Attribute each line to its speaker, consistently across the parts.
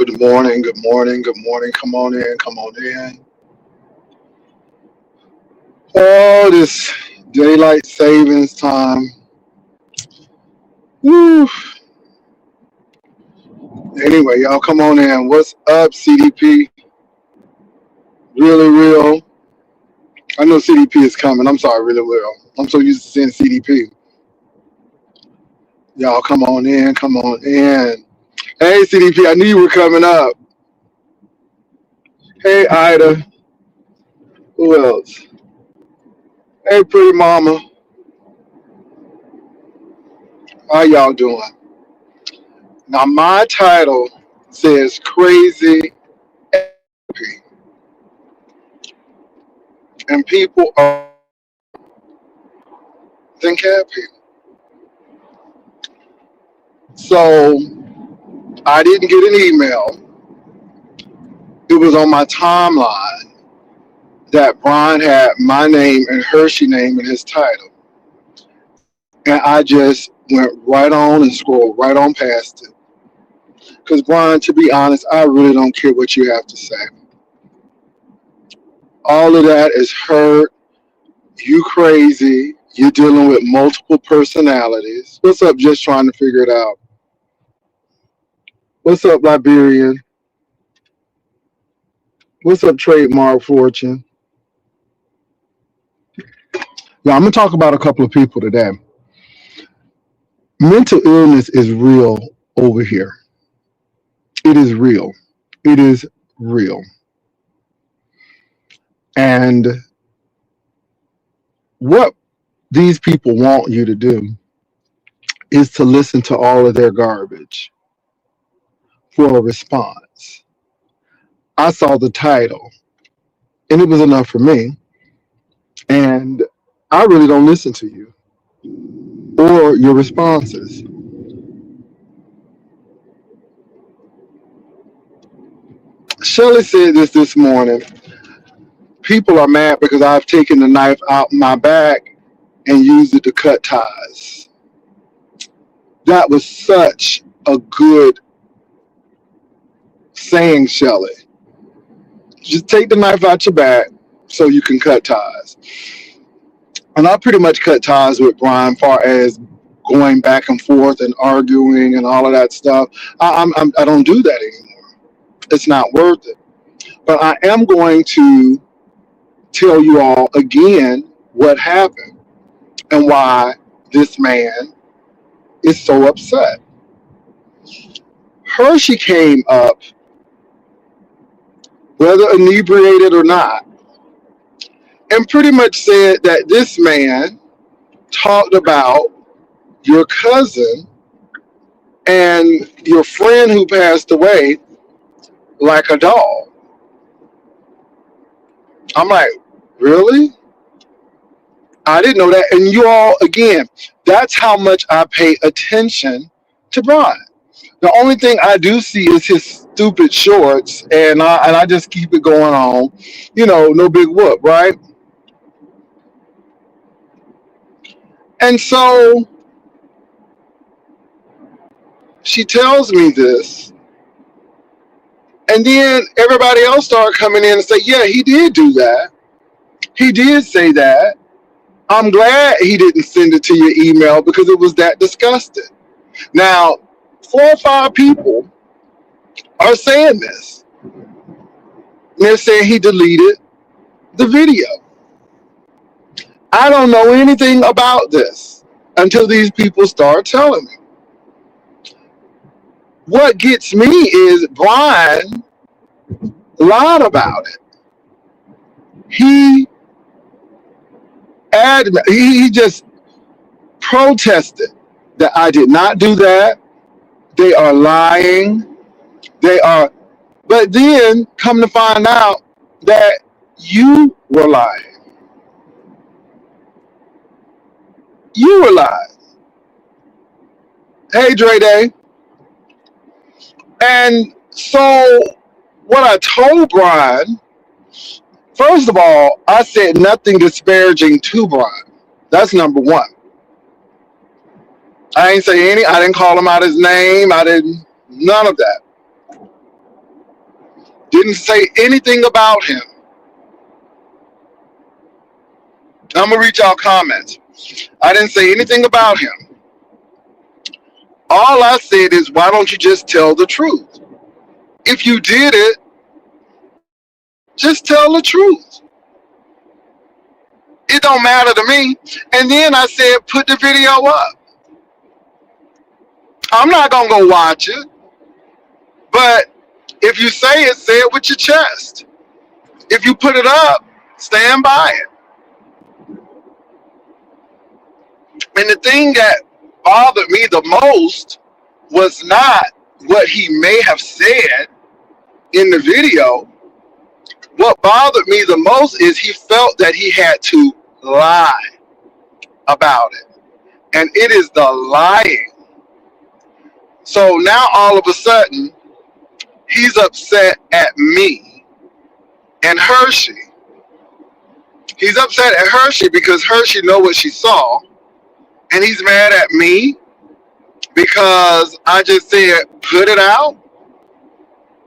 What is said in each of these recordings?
Speaker 1: Good morning, good morning, good morning. Come on in, come on in. Oh, this daylight savings time. Woo. Anyway, y'all come on in. What's up, CDP? Really real. I know CDP is coming. I'm sorry, really real. I'm so used to seeing CDP. Y'all come on in, come on in. Hey, CDP, I knew you were coming up. Hey, Ida. Who else? Hey, pretty mama. How y'all doing? Now, my title says crazy happy, and people are think happy. So I didn't get an email. It was on my timeline that Brian had my name and Hershey name in his title. And I just went right on and scrolled right on past it. Because, Brian, to be honest, I really don't care what you have to say. All of that is hurt. You crazy. You're dealing with multiple personalities. What's up, just trying to figure it out? What's up, Liberian? What's up, Trademark Fortune? Yeah, I'm going to talk about a couple of people today. Mental illness is real over here. It is real. It is real. And what these people want you to do is to listen to all of their garbage for a response. I saw the title and it was enough for me. And I really don't listen to you or your responses. Shelley said this morning. People are mad because I've taken the knife out my back and used it to cut ties. That was such a good saying, Shelley. Just take the knife out your back so you can cut ties. And I pretty much cut ties with Brian far as going back and forth and arguing and all of that stuff. I don't do that anymore. It's not worth it. But I am going to tell you all again what happened and why this man is so upset. Hershey came up, whether inebriated or not, and pretty much said that this man talked about your cousin and your friend who passed away like a dog. I'm like, really? I didn't know that. And you all, again, that's how much I pay attention to Brian. The only thing I do see is his stupid shorts, and I just keep it going on. No big whoop, right? And so she tells me this, and then everybody else started coming in and say, yeah, he did do that. He did say that. I'm glad he didn't send it to your email because it was that disgusting. Now, 4 or 5 people are saying this. They're saying he deleted the video. I don't know anything about this until these people start telling me. What gets me is Brian lied about it. He just protested that I did not do that. They are lying. But then come to find out that you were lying. You were lying. Hey, Dre Day. And so what I told Brian, first of all, I said nothing disparaging to Brian. That's number one. I didn't say I didn't call him out his name. None of that. Didn't say anything about him. I'm gonna read y'all comments. I didn't say anything about him. All I said is, why don't you just tell the truth? If you did it, just tell the truth. It don't matter to me. And then I said, put the video up. I'm not gonna go watch it, but if you say it with your chest. If you put it up, stand by it. And the thing that bothered me the most was not what he may have said in the video. What bothered me the most is he felt that he had to lie about it. And it is the lying. So now all of a sudden, he's upset at me and Hershey. He's upset at Hershey because Hershey know what she saw. And he's mad at me because I just said, put it out.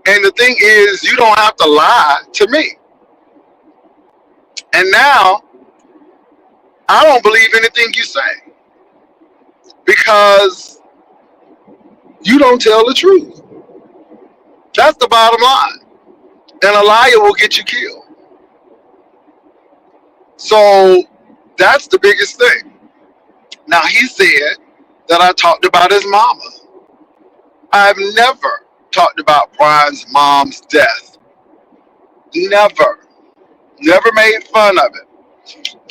Speaker 1: And the thing is, you don't have to lie to me. And now, I don't believe anything you say because you don't tell the truth. That's the bottom line. And a liar will get you killed. So that's the biggest thing. Now, he said that I talked about his mama. I've never talked about Brian's mom's death. Never. Never made fun of it.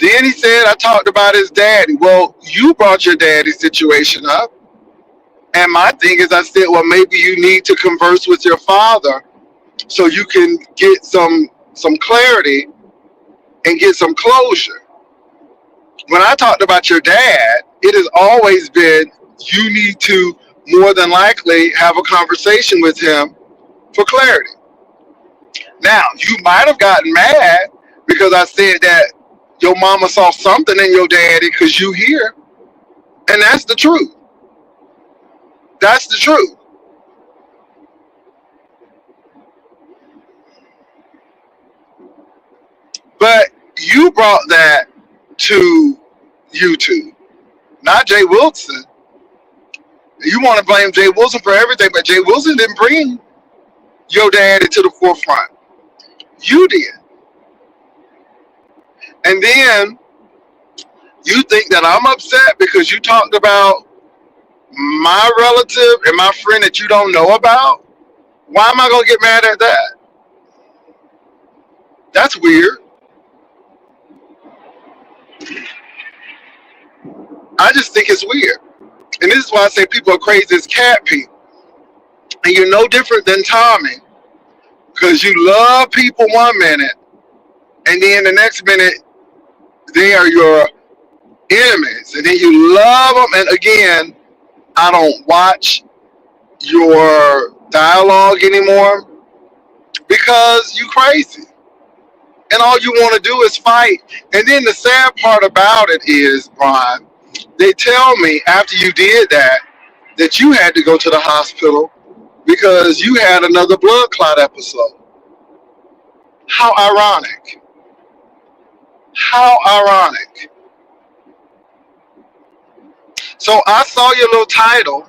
Speaker 1: Then he said I talked about his daddy. Well, you brought your daddy's situation up. And my thing is, I said, well, maybe you need to converse with your father so you can get some clarity and get some closure. When I talked about your dad, it has always been you need to more than likely have a conversation with him for clarity. Now, you might have gotten mad because I said that your mama saw something in your daddy because you here. And that's the truth. That's the truth. But you brought that to YouTube, not Jay Wilson. You want to blame Jay Wilson for everything, but Jay Wilson didn't bring your daddy to the forefront. You did. And then you think that I'm upset because you talked about my relative and my friend that you don't know about? Why am I going to get mad at that? That's weird. I just think it's weird. And this is why I say people are crazy as cat people. And you're no different than Tommy because you love people one minute and then the next minute they are your enemies. And then you love them. And again, I don't watch your dialogue anymore because you crazy. And all you want to do is fight. And then the sad part about it is, Brian, they tell me after you did that you had to go to the hospital because you had another blood clot episode. How ironic. How ironic. So I saw your little title,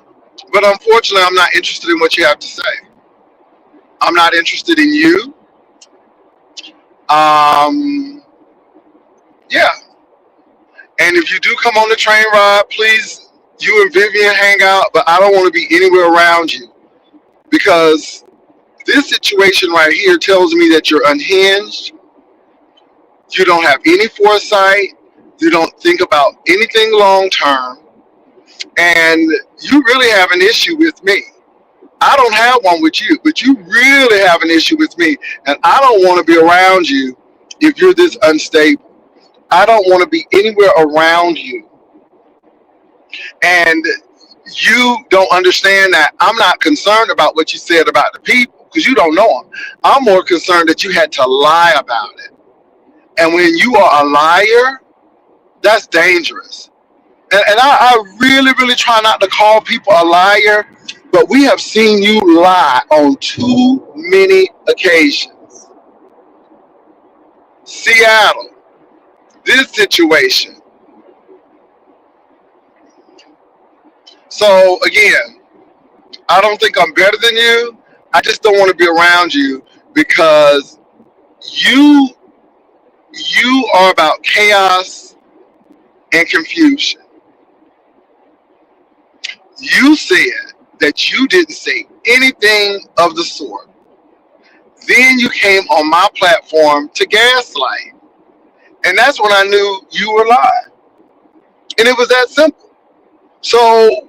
Speaker 1: but unfortunately I'm not interested in what you have to say. I'm not interested in you. Yeah. And if you do come on the train ride, please, you and Vivian hang out, but I don't want to be anywhere around you because this situation right here tells me that you're unhinged. You don't have any foresight. You don't think about anything long term. And you really have an issue with me. I don't have one with you, but you really have an issue with me. And I don't want to be around you if you're this unstable. I don't want to be anywhere around you. And you don't understand that I'm not concerned about what you said about the people because you don't know them. I'm more concerned that you had to lie about it. And when you are a liar, that's dangerous. And I really, really try not to call people a liar But we have seen you lie on too many occasions. Seattle, this situation. So again, I don't think I'm better than you. I just don't want to be around you because you you are about chaos and confusion. You said that you didn't say anything of the sort. Then you came on my platform to gaslight. And that's when I knew you were lying. And it was that simple. So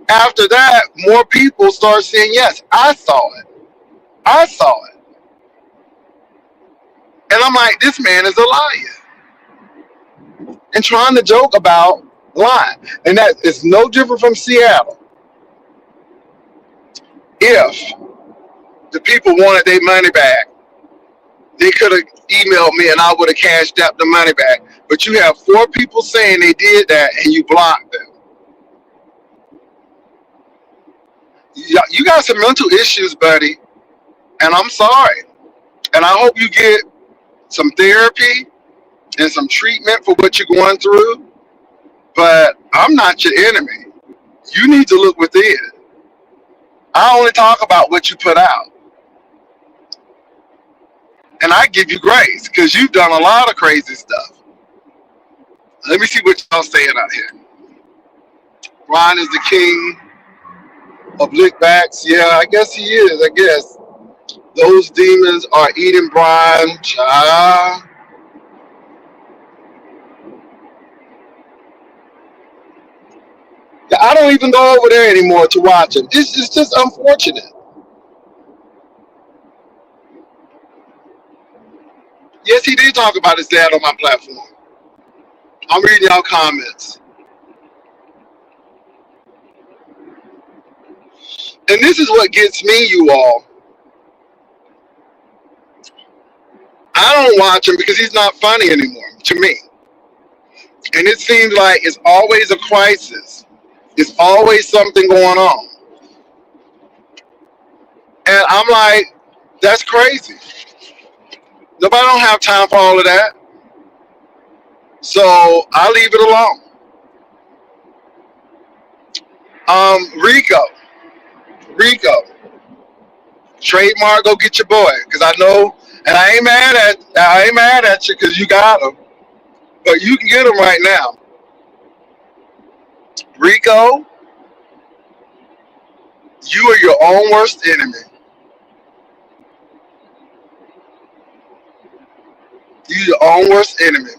Speaker 1: after that, more people start saying, yes, I saw it. I saw it. And I'm like, this man is a liar. And trying to joke about lying. And that is no different from Seattle. If the people wanted their money back, they could have emailed me and I would have cashed out the money back. But you have 4 people saying they did that and you blocked them. You got some mental issues, buddy. And I'm sorry. And I hope you get some therapy and some treatment for what you're going through. But I'm not your enemy. You need to look within. I only talk about what you put out. And I give you grace because you've done a lot of crazy stuff. Let me see what y'all saying out here. Ron is the king of lickbacks. Yeah, I guess he is. I guess those demons are eating Brian. Child. Yeah, I don't even go over there anymore to watch him. It's just unfortunate. Yes, he did talk about his dad on my platform. I'm reading y'all comments. And this is what gets me, you all. I don't watch him because he's not funny anymore to me. And it seems like it's always a crisis. It's always something going on. And I'm like, that's crazy. Nobody don't have time for all of that. So I leave it alone. Rico, trademark, go get your boy, cause I know, and I ain't mad at you, cause you got him, but you can get him right now. Rico, you are your own worst enemy. You your own worst enemy.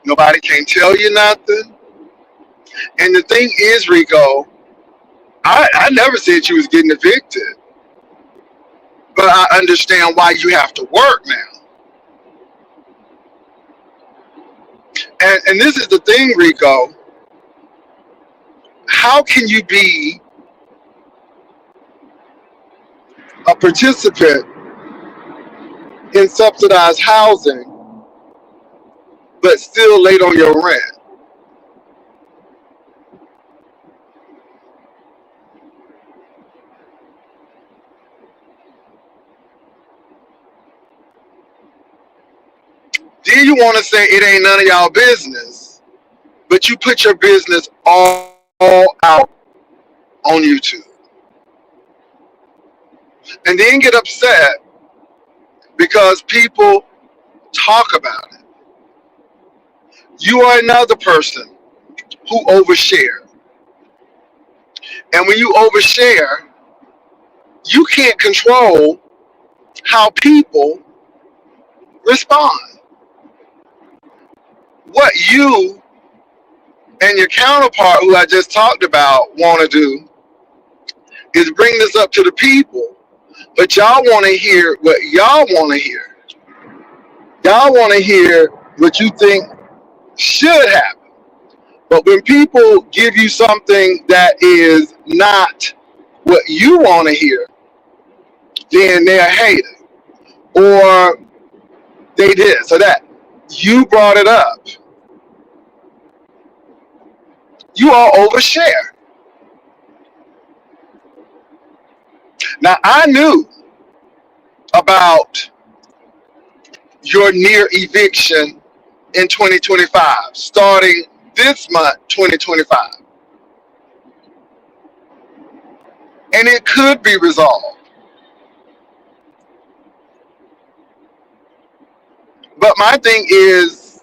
Speaker 1: Nobody can tell you nothing. And the thing is, Rico, I never said you was getting evicted, but I understand why you have to work now. And this is the thing, Rico. How can you be a participant in subsidized housing but still late on your rent? Then you want to say it ain't none of y'all business, but you put your business all out on YouTube. And then get upset because people talk about it. You are another person who overshare. And when you overshare, you can't control how people respond. What you and your counterpart, who I just talked about, want to do is bring this up to the people, but y'all want to hear what y'all want to hear. Y'all want to hear what you think should happen. But when people give you something that is not what you want to hear, then they're a hater. Or they did. So that you brought it up. You all overshare. Now, I knew about your near eviction in 2025, starting this month, 2025, and it could be resolved. But my thing is,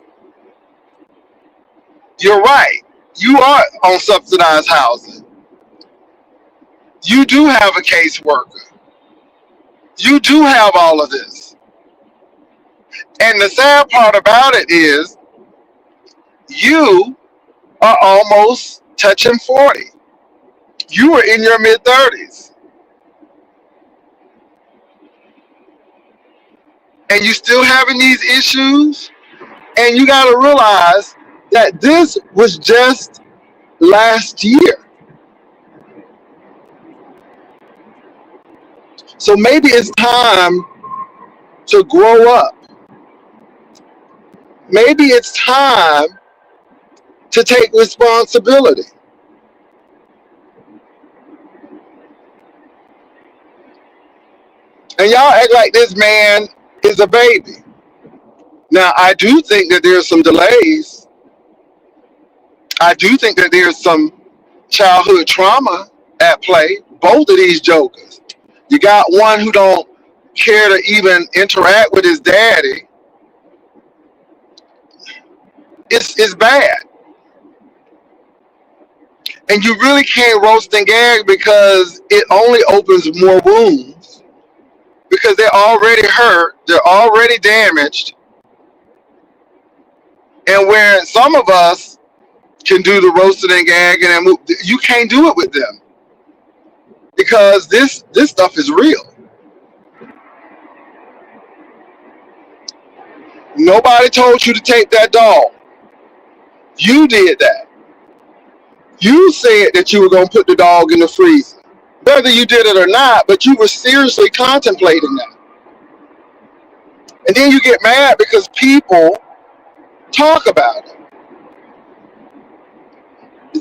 Speaker 1: you're right. You are on subsidized housing. You do have a caseworker. You do have all of this. And the sad part about it is, you are almost touching 40. You are in your mid 30s. And you still having these issues. And you got to realize that this was just last year. So maybe it's time to grow up. Maybe it's time to take responsibility. And y'all act like this man is a baby. Now, I do think that there's some delays. I do think that there's some childhood trauma at play. Both of these jokers. You got one who don't care to even interact with his daddy. It's bad. And you really can't roast and gag because it only opens more wounds. Because they're already hurt, they're already damaged. And where some of us can do the roasting and gagging and move, you can't do it with them. Because this stuff is real. Nobody told you to take that dog. You did that. You said that you were going to put the dog in the freezer. Whether you did it or not, but you were seriously contemplating that. And then you get mad because people talk about it.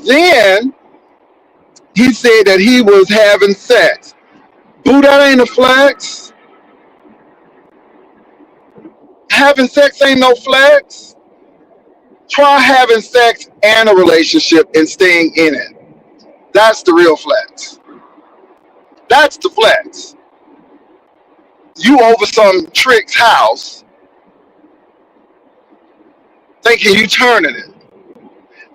Speaker 1: Then he said that he was having sex. Boo, that ain't a flex. Having sex ain't no flex. Try having sex and a relationship and staying in it. That's the real flex. That's the flex. You over some trick's house thinking you turning it.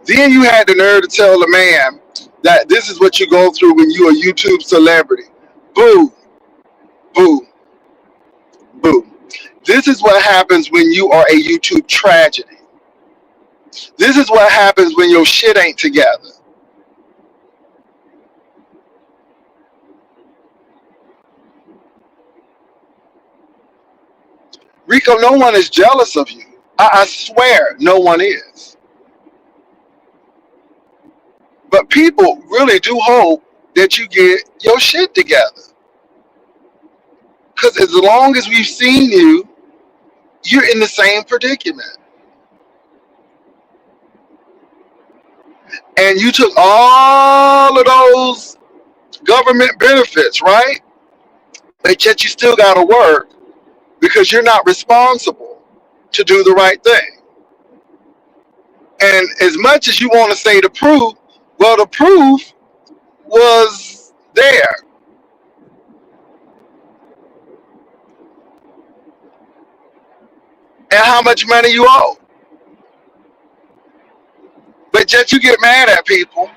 Speaker 1: Then you had the nerve to tell the man that this is what you go through when you're a YouTube celebrity. Boo, boo, boo. This is what happens when you are a YouTube tragedy. This is what happens when your shit ain't together. Rico, no one is jealous of you. I swear no one is. But people really do hope that you get your shit together. Because as long as we've seen you, you're in the same predicament. And you took all of those government benefits, right? But yet you still got to work because you're not responsible to do the right thing. And as much as you want to say the proof, well, the proof was there. And how much money you owe. But yet you get mad at people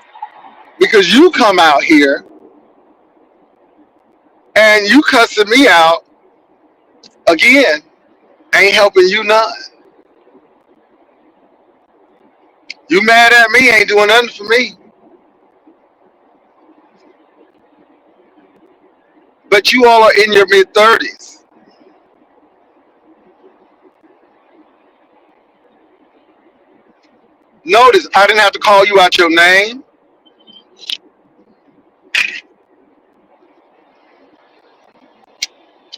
Speaker 1: because you come out here and you cussing me out again, ain't helping you none. You mad at me, ain't doing nothing for me. But you all are in your mid 30s. Notice I didn't have to call you out your name.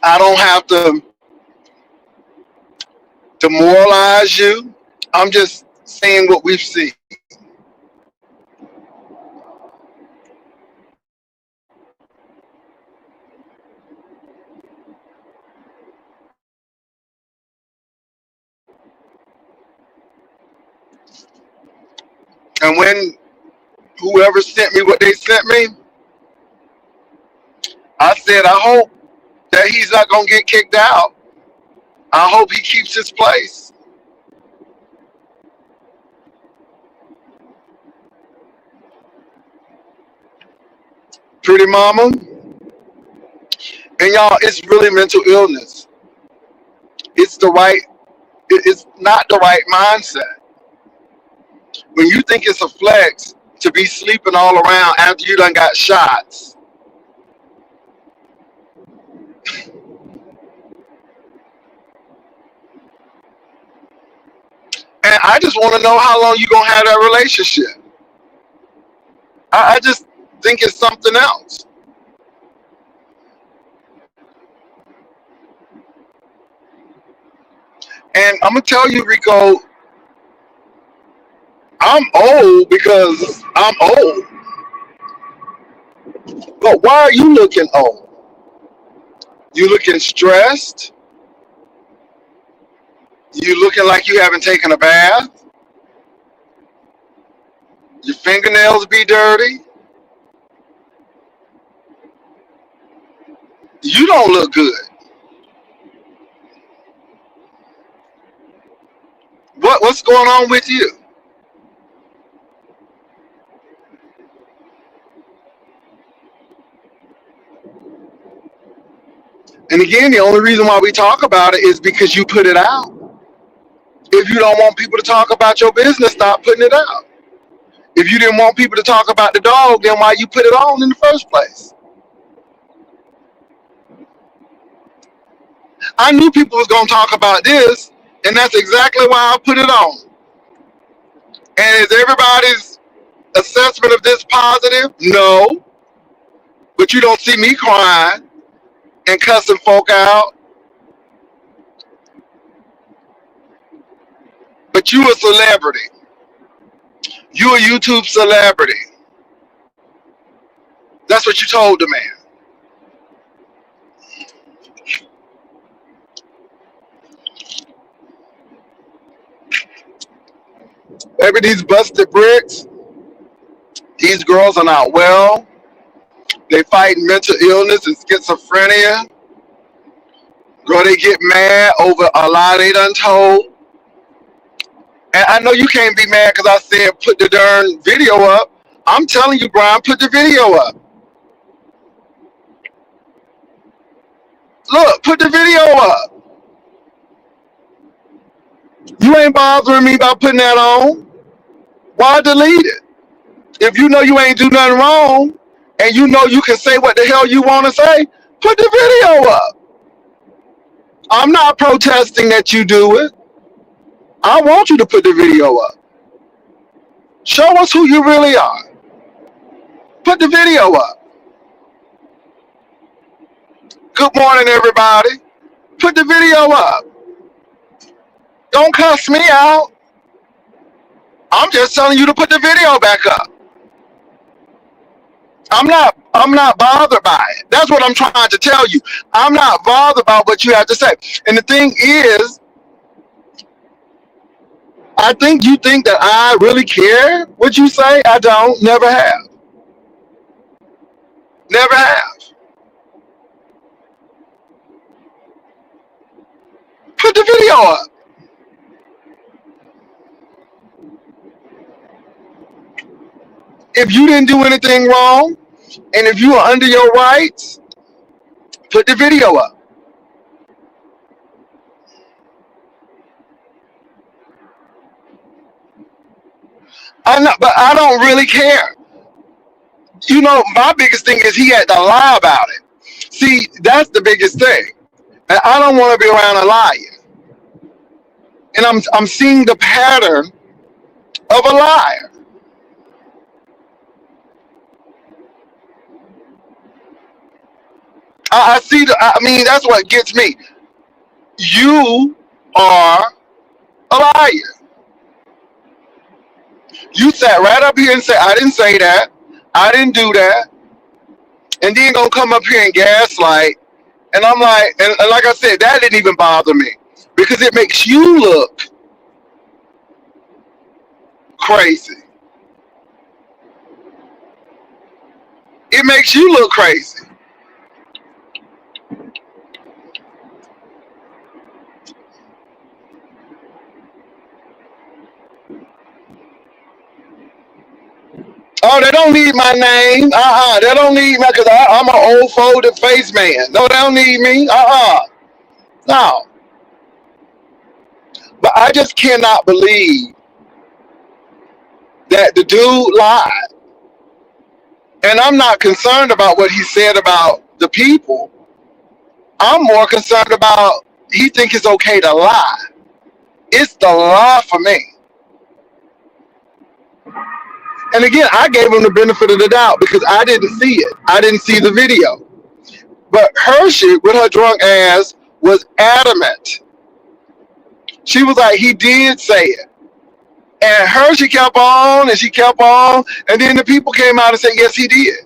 Speaker 1: I don't have to demoralize you. I'm just saying what we've seen. And when whoever sent me what they sent me, I said, I hope that he's not gonna get kicked out. I hope he keeps his place. Pretty mama. And y'all, it's really mental illness. It's the right, it's not the right mindset. When you think it's a flex to be sleeping all around after you done got shots. And I just want to know how long you gonna have that relationship. I just think it's something else. And I'm gonna tell you, Rico, I'm old because I'm old. But why are you looking old? You looking stressed? You looking like you haven't taken a bath? Your fingernails be dirty? You don't look good. What's going on with you? And again, the only reason why we talk about it is because you put it out. If you don't want people to talk about your business, stop putting it out. If you didn't want people to talk about the dog, then why you put it on in the first place? I knew people was gonna talk about this, and that's exactly why I put it on. And is everybody's assessment of this positive? No. But you don't see me crying and cussing folk out. But you a celebrity. You a YouTube celebrity. That's what you told the man. Maybe these busted bricks, these girls are not well. They fight mental illness and schizophrenia. Girl, they get mad over a lie they done told. And I know you can't be mad because I said put the darn video up. I'm telling you, Brian, put the video up. Look, put the video up. You ain't bothering me by putting that on. Why delete it? If you know you ain't do nothing wrong and you know you can say what the hell you want to say, put the video up. I'm not protesting that you do it. I want you to put the video up. Show us who you really are. Put the video up. Good morning, everybody. Put the video up. Don't cuss me out. I'm just telling you to put the video back up. I'm not bothered by it. That's what I'm trying to tell you. I'm not bothered by what you have to say. And the thing is, I think you think that I really care what you say. I don't. Never have. Never have. Put the video up. If you didn't do anything wrong, and if you are under your rights, put the video up. I know, but I don't really care. You know, my biggest thing is he had to lie about it. See, that's the biggest thing. And I don't want to be around a liar. And I'm seeing the pattern of a liar. I see I mean, that's what gets me. You are a liar. You sat right up here and said, I didn't say that. I didn't do that. And then gonna come up here and gaslight. And I'm like, and like I said, that didn't even bother me because it makes you look crazy. It makes you look crazy. Oh, they don't need my name. They don't need me because I'm an old folded face man. No, they don't need me. No. But I just cannot believe that the dude lied. And I'm not concerned about what he said about the people. I'm more concerned about he think it's okay to lie. It's the lie for me. And again, I gave him the benefit of the doubt because I didn't see it. I didn't see the video. But Hershey, with her drunk ass, was adamant. She was like, he did say it. And Hershey kept on and she kept on. And then the people came out and said, yes, he did.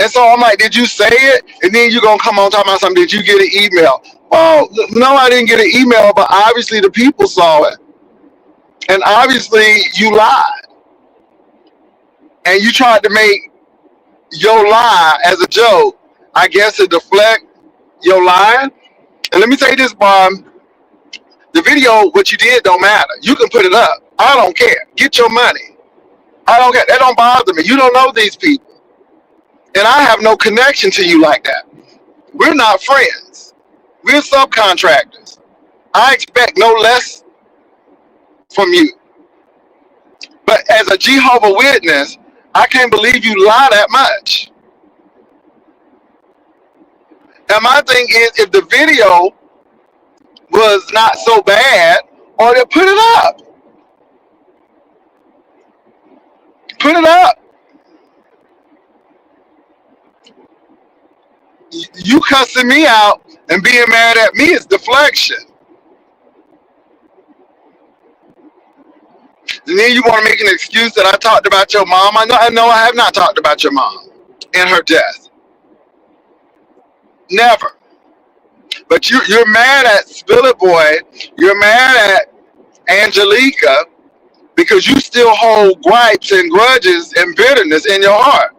Speaker 1: And so I'm like, did you say it? And then you're going to come on talking about something. Did you get an email? Well, no, I didn't get an email, but obviously the people saw it. And obviously you lied. And you tried to make your lie as a joke, I guess, to deflect your lying. And let me say this, Bob. The video, what you did don't matter. You can put it up. I don't care. Get your money. I don't care. That don't bother me. You don't know these people. And I have no connection to you like that. We're not friends. We're subcontractors. I expect no less from you. But as a Jehovah's Witness, I can't believe you lie that much. And my thing is, if the video was not so bad, or they put it up. Put it up. You cussing me out and being mad at me is deflection. And then you want to make an excuse that I talked about your mom. I know I have not talked about your mom and her death. Never. But you're mad at Spill It Boy. You're mad at Angelica because you still hold gripes and grudges and bitterness in your heart.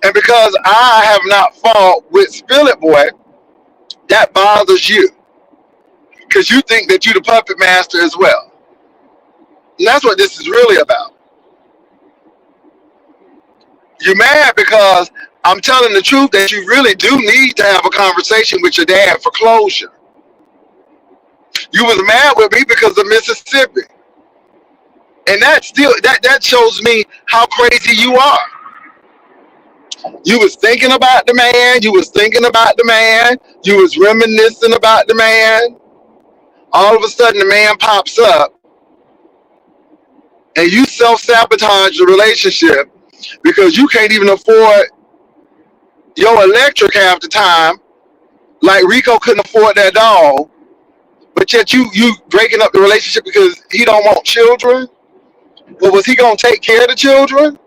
Speaker 1: And because I have not fought with Spill It Boy, that bothers you. Because you think that you're the puppet master as well. And that's what this is really about. You're mad because I'm telling the truth that you really do need to have a conversation with your dad for closure. You was mad with me because of Mississippi. And that shows me how crazy you are. You was thinking about the man. You was thinking about the man. You was reminiscing about the man. All of a sudden, the man pops up. And you self-sabotage the relationship because you can't even afford your electric half the time. Like Rico couldn't afford that dog. But yet you breaking up the relationship because he don't want children. Well, was he going to take care of the children?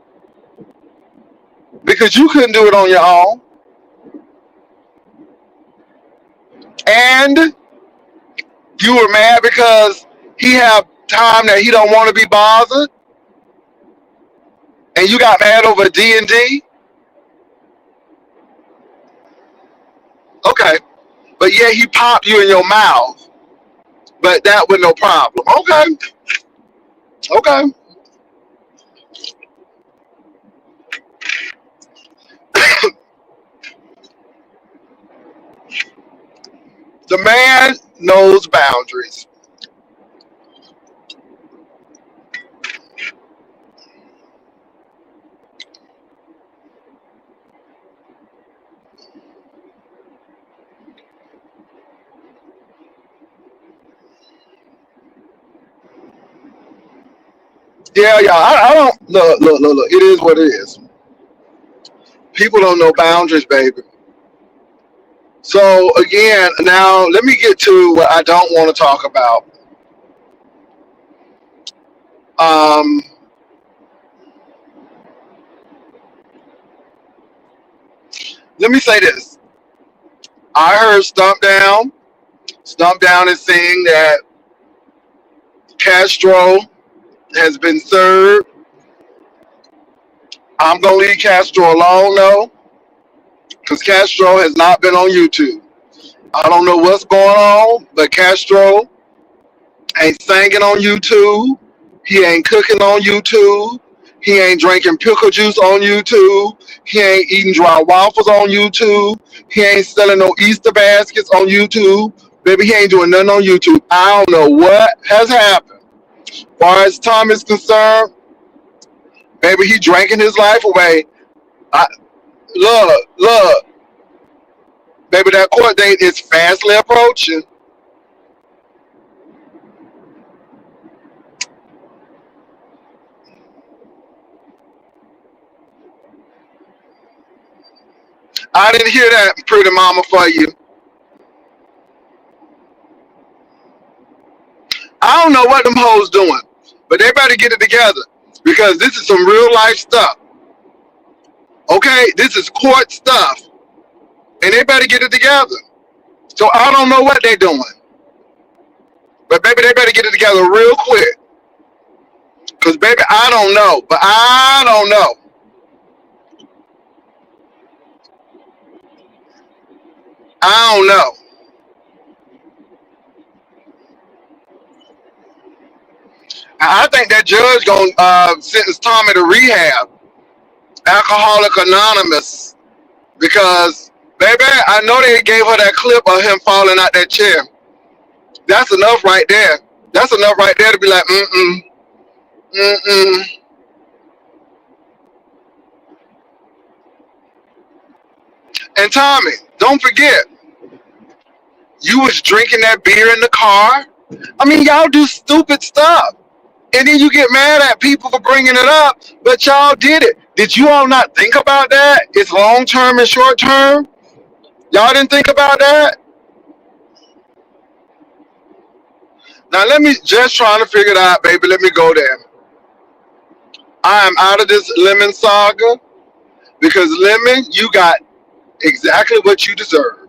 Speaker 1: Because you couldn't do it on your own. And you were mad because he had time that he don't want to be bothered. And you got mad over D&D. Okay. But yeah, he popped you in your mouth. But that was no problem. Okay. The man knows boundaries. Yeah. I don't look. It is what it is. People don't know boundaries, baby. So again, now let me get to what I don't want to talk about. Um, Let me say this. I heard Stump Down. Stump Down is saying that Castro has been served. I'm gonna leave Castro alone though, because Castro has not been on YouTube. I don't know what's going on, but Castro ain't singing on YouTube. He ain't cooking on YouTube. He ain't drinking pickle juice on YouTube. He ain't eating dry waffles on YouTube. He ain't selling no Easter baskets on YouTube. Baby, he ain't doing nothing on YouTube. I don't know what has happened. As far as Tom is concerned, baby, he drinking his life away. I, look, baby, that court date is fastly approaching. I didn't hear that, pretty mama, for you. I don't know what them hoes doing, but they better get it together because this is some real life stuff. Okay, this is court stuff, and they better get it together. So I don't know what they're doing, but baby, they better get it together real quick. Cause baby, I don't know, but I don't know. I don't know. I think that judge gonna sentence Tommy to rehab, Alcoholic Anonymous, because baby, I know they gave her that clip of him falling out that chair. That's enough right there. That's enough right there to be like, mm-mm. And Tommy, don't forget, you was drinking that beer in the car. I mean, y'all do stupid stuff. And then you get mad at people for bringing it up, but y'all did it. Did you all not think about that? It's long term and short term. Y'all didn't think about that? Now let me just trying to figure it out, baby. Let me go there. I am out of this Lemon saga because Lemon, you got exactly what you deserve.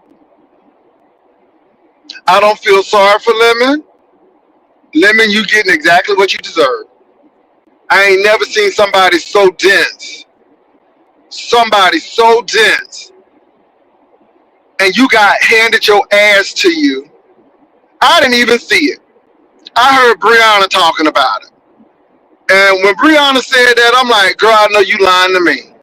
Speaker 1: I don't feel sorry for Lemon. Lemon, you getting exactly what you deserve. I ain't never seen somebody so dense. Somebody so dense. And you got handed your ass to you. I didn't even see it. I heard Brianna talking about it. And when Brianna said that, I'm like, girl, I know you lying to me.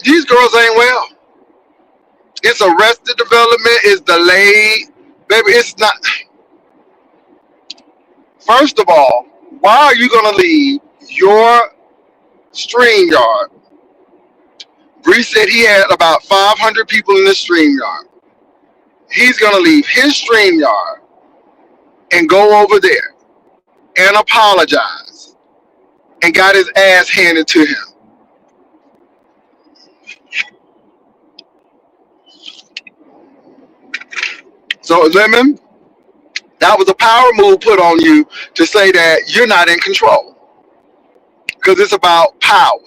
Speaker 1: These girls ain't well. It's arrested development, it's delayed. Baby, it's not. First of all, why are you going to leave your stream yard? Bree said he had about 500 people in the stream yard. He's going to leave his stream yard and go over there and apologize and got his ass handed to him. So, Lemon, that was a power move put on you to say that you're not in control because it's about power.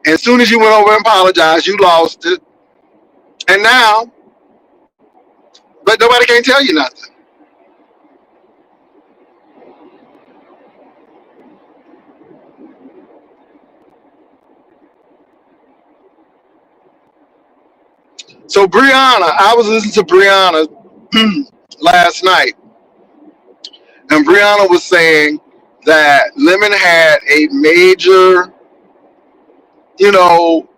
Speaker 1: And as soon as you went over and apologized, you lost it. And now, but nobody can tell you nothing. So Brianna, I was listening to Brianna last night, and Brianna was saying that Lemon had a major, you know,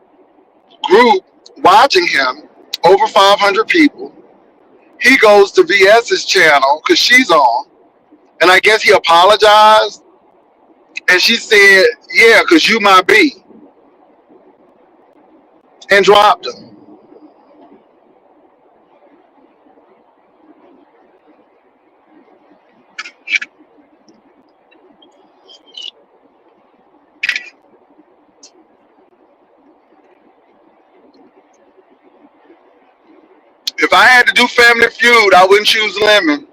Speaker 1: group watching him, over 500 people. He goes to VS's channel because she's on, and I guess he apologized, and she said, "Yeah, because you my B," and dropped him. If I had to do Family Feud, I wouldn't choose Lemon.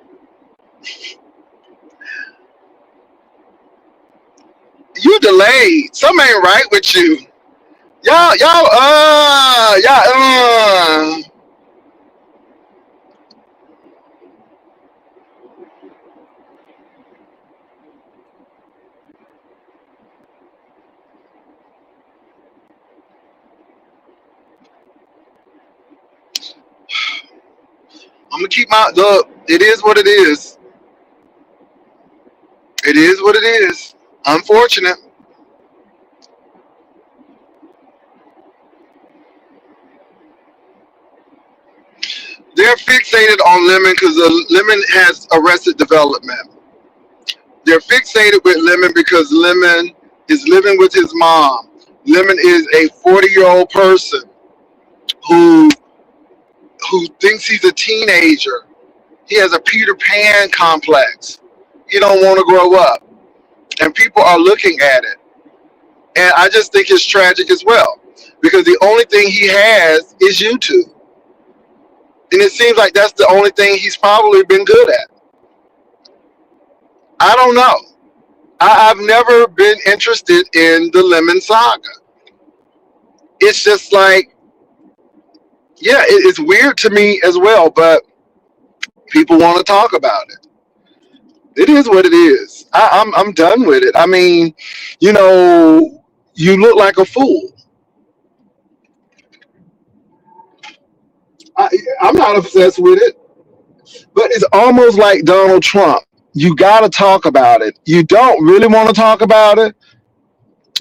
Speaker 1: You delayed. Something ain't right with you. Y'all, gonna keep my look. It is what it is. It is what it is. Unfortunate. They're fixated on Lemon because Lemon has arrested development. They're fixated with Lemon because Lemon is living with his mom. Lemon is a 40-year-old person who thinks he's a teenager. He has a Peter Pan complex. He don't want to grow up, and people are looking at it. And I just think it's tragic as well because the only thing he has is YouTube, and it seems like that's the only thing he's probably been good at. I don't know. I've never been interested in the Lemon saga. It's just like, yeah, it's weird to me as well, but people want to talk about it. It is what it is. I'm done with it. I mean, you know, you look like a fool. I, I'm not obsessed with it, but it's almost like Donald Trump. You got to talk about it. You don't really want to talk about it,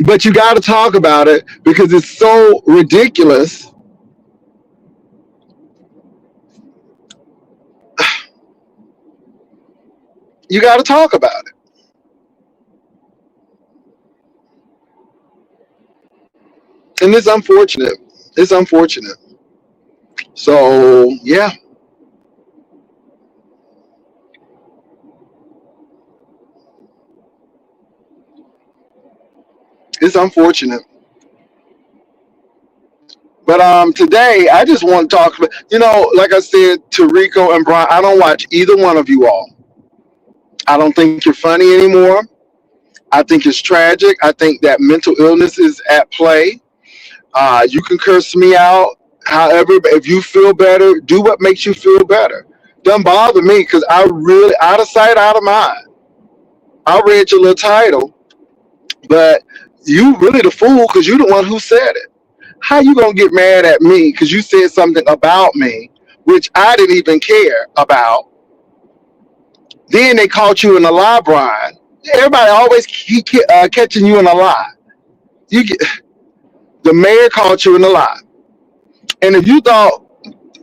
Speaker 1: but you got to talk about it because it's so ridiculous. You got to talk about it, and it's unfortunate. It's unfortunate. So yeah, it's unfortunate. But today I just want to talk about, like I said to Rico and Brian, I don't watch either one of you all. I don't think you're funny anymore. I think it's tragic. I think that mental illness is at play. You can curse me out, however, but if you feel better, do what makes you feel better. Doesn't bother me because I really, out of sight, out of mind. I read your little title, but you really the fool because you the one who said it. How you gonna get mad at me because you said something about me, which I didn't even care about? Then they caught you in a lie, Brian. Everybody always catching you in a lie. You get, the mayor caught you in a lie, and if you thought,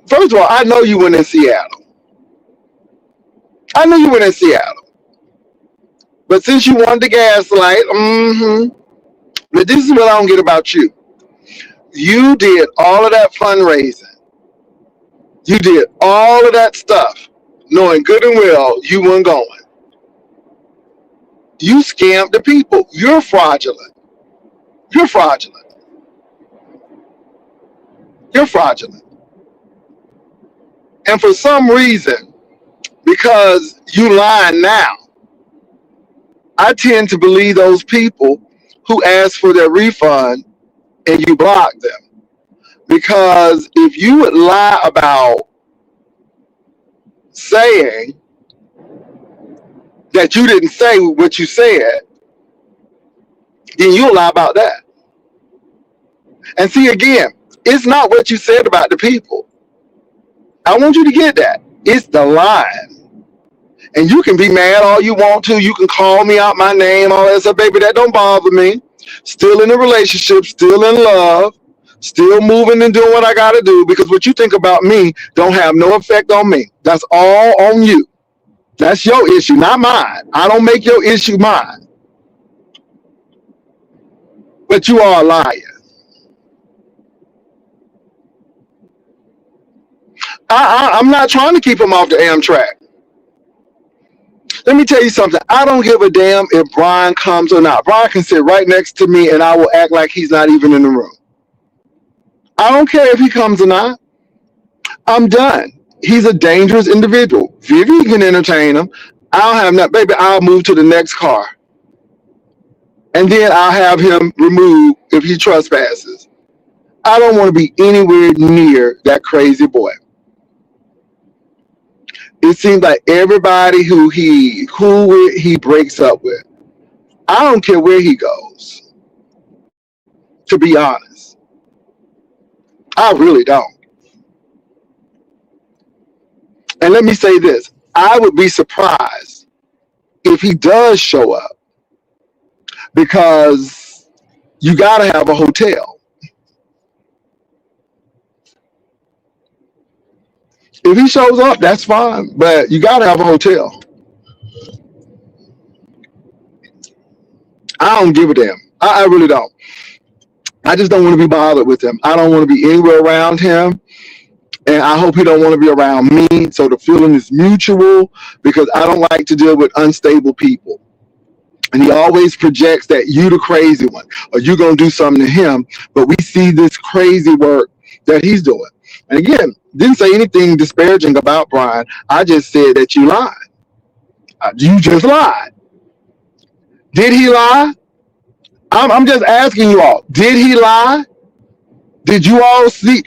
Speaker 1: first of all, I know you went in Seattle. I know you went in Seattle, but since you wanted to gaslight, but this is what I don't get about you. You did all of that fundraising. You did all of that stuff, knowing good and well you weren't going. You scammed the people. You're fraudulent. You're fraudulent. You're fraudulent. And for some reason, because you lying now, I tend to believe those people who ask for their refund and you block them. Because if you would lie about saying that you didn't say what you said, then you'll lie about that. And see, again, it's not what you said about the people. I want you to get that. It's the line. And you can be mad all you want to. You can call me out my name, all that stuff, baby. That don't bother me. Still in a relationship, still in love, still moving and doing what I got to do because what you think about me don't have no effect on me. That's all on you. That's your issue, not mine. I don't make your issue mine. But you are a liar. I'm not trying to keep him off the Amtrak. Let me tell you something. I don't give a damn if Brian comes or not. Brian can sit right next to me and I will act like he's not even in the room. I don't care if he comes or not. I'm done. He's a dangerous individual. Vivian can entertain him. I'll have that. Baby, I'll move to the next car. And then I'll have him removed if he trespasses. I don't want to be anywhere near that crazy boy. It seems like everybody who he breaks up with, I don't care where he goes, to be honest. I really don't. And let me say this, I would be surprised if he does show up, because you got to have a hotel. If he shows up, that's fine, but you got to have a hotel. I don't give a damn. I really don't. I just don't want to be bothered with him. I don't want to be anywhere around him. And I hope he don't want to be around me. So the feeling is mutual, because I don't like to deal with unstable people. And he always projects that you the crazy one, or you're going to do something to him. But we see this crazy work that he's doing. And again, didn't say anything disparaging about Brian. I just said that you lied. You just lied. Did he lie? I'm just asking you all. Did he lie? Did you all see?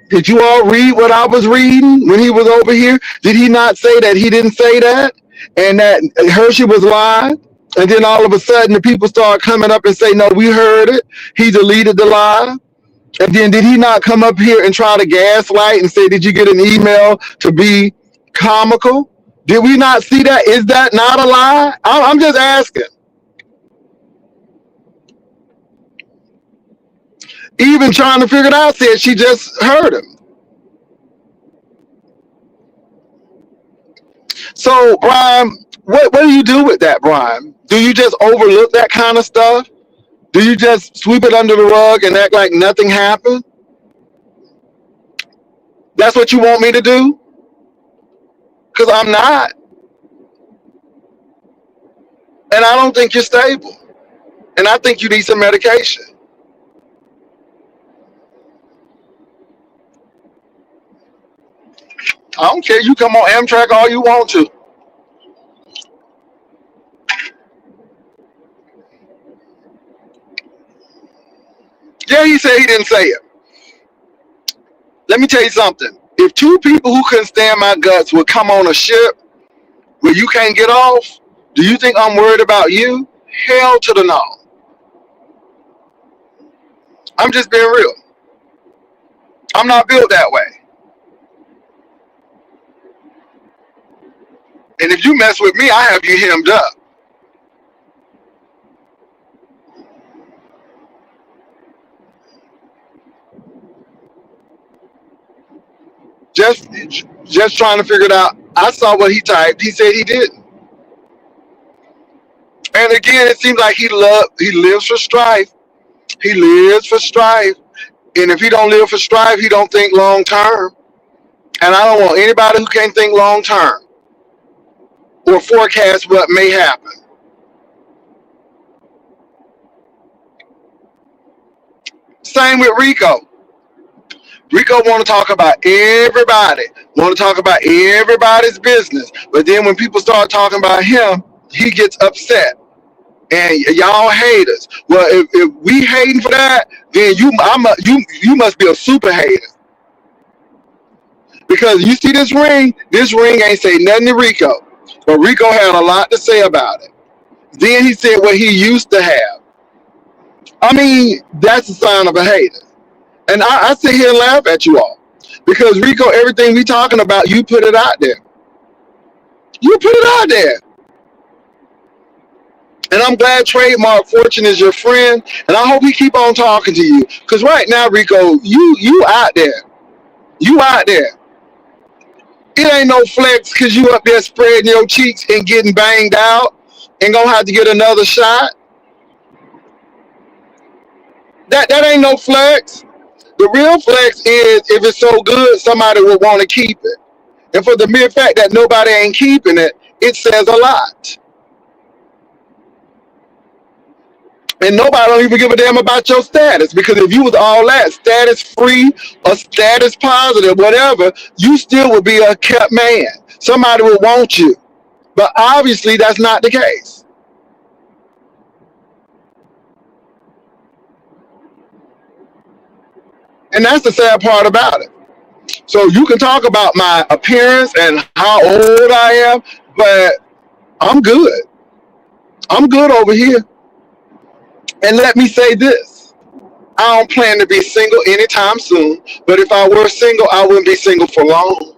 Speaker 1: Did you all read what I was reading when he was over here? Did he not say that he didn't say that, and that Hershey was lying? And then all of a sudden the people start coming up and say, no, we heard it. He deleted the lie. And then did he not come up here and try to gaslight and say, did you get an email to be comical? Did we not see that? Is that not a lie? I'm just asking. Even trying to figure it out, said she just heard him. So, Brian, what do you do with that, Brian? Do you just overlook that kind of stuff? Do you just sweep it under the rug and act like nothing happened? That's what you want me to do? Because I'm not. And I don't think you're stable. And I think you need some medication. I don't care. You come on Amtrak all you want to. Yeah, he said he didn't say it. Let me tell you something. If two people who couldn't stand my guts would come on a ship where you can't get off, do you think I'm worried about you? Hell to the no. I'm just being real. I'm not built that way. And if you mess with me, I have you hemmed up. Just trying to figure it out. I saw what he typed. He said he didn't. And again, it seems like he lives for strife. He lives for strife. And if he don't live for strife, he don't think long term. And I don't want anybody who can't think long term or forecast what may happen. Same with Rico. Rico want to talk about everybody, want to talk about everybody's business. But then when people start talking about him, he gets upset. And y'all haters. Well, if we hating for that, then you must be a super hater. Because you see this ring ain't say nothing to Rico. But Rico had a lot to say about it. Then he said what he used to have. I mean, that's a sign of a hater. And I sit here and laugh at you all. Because Rico, everything we talking about, you put it out there. You put it out there. And I'm glad Trademark Fortune is your friend. And I hope he keep on talking to you. Because right now, Rico, you out there. You out there. It ain't no flex because you up there spreading your cheeks and getting banged out and gonna have to get another shot. That ain't no flex. The real flex is if it's so good, somebody will want to keep it. And for the mere fact that nobody ain't keeping it, it says a lot. And nobody don't even give a damn about your status, because if you was all that status free or status positive, whatever, you still would be a kept man. Somebody would want you. But obviously that's not the case. And that's the sad part about it. So you can talk about my appearance and how old I am, but I'm good. I'm good over here. And let me say this. I don't plan to be single anytime soon, but if I were single, I wouldn't be single for long.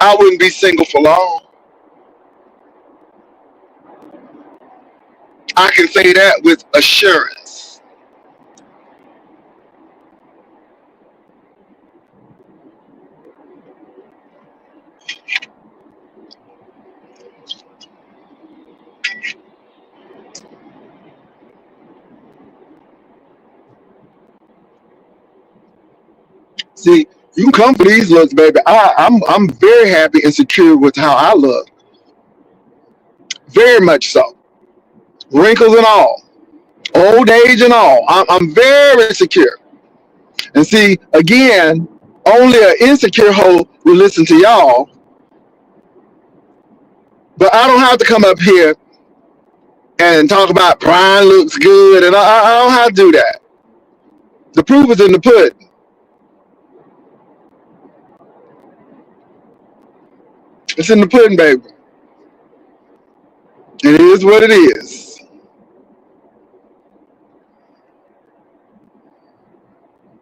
Speaker 1: I wouldn't be single for long. I can say that with assurance. See, you can come for these looks, baby. I'm very happy and secure with how I look. Very much so. Wrinkles and all, old age and all. I'm very secure. And see, again, only an insecure hoe will listen to y'all. But I don't have to come up here and talk about Brian looks good, and I don't have to do that. The proof is in the pudding. It's in the pudding, baby. It is what it is.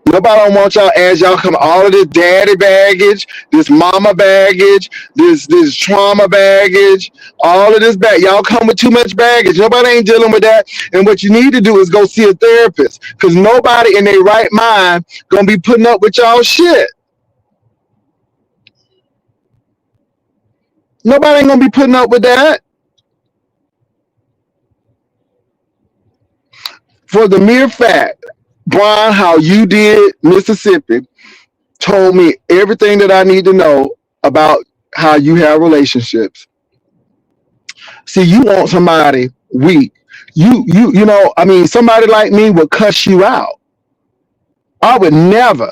Speaker 1: Nobody don't want y'all as y'all come all of this daddy baggage, this mama baggage, this trauma baggage, all of this back. Y'all come with too much baggage. Nobody ain't dealing with that. And what you need to do is go see a therapist, because nobody in their right mind gonna be putting up with y'all shit. Nobody ain't gonna be putting up with that. For the mere fact, Brian, how you did Mississippi told me everything that I need to know about how you have relationships. See, you want somebody weak. You know, I mean, somebody like me would cuss you out. I would never.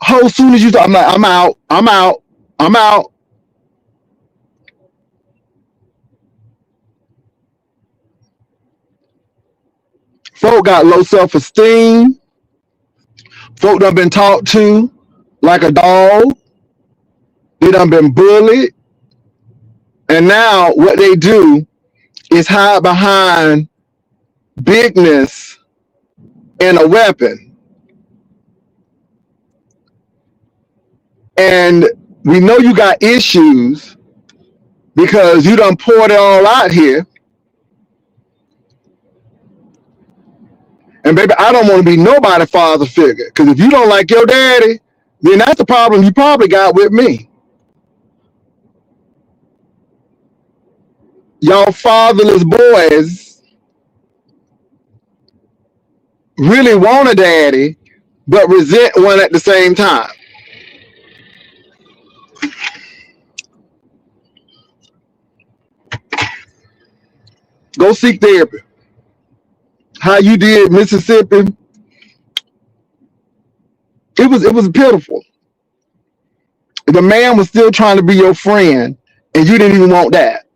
Speaker 1: How soon as you talk, I'm like, I'm out, I'm out, I'm out. Folk got low self-esteem. Folk done been talked to like a dog. They done been bullied. And now what they do is hide behind bigness and a weapon. And we know you got issues because you done poured it all out here. And baby, I don't want to be nobody's father figure. Because if you don't like your daddy, then that's the problem you probably got with me. Y'all fatherless boys really want a daddy, but resent one at the same time. Go seek therapy. How you did Mississippi, it was pitiful. The man was still trying to be your friend, and you didn't even want that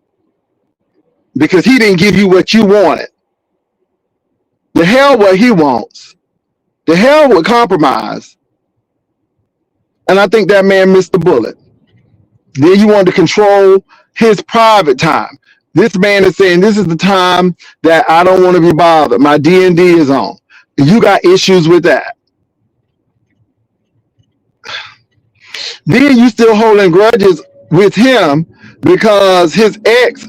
Speaker 1: because he didn't give you what you wanted. The hell what he wants. The hell with compromise. And I think that man missed the bullet. Then you wanted to control his private time. This man is saying this is the time that I don't want to be bothered. My D&D is on. You got issues with that. Then you still holding grudges with him because his ex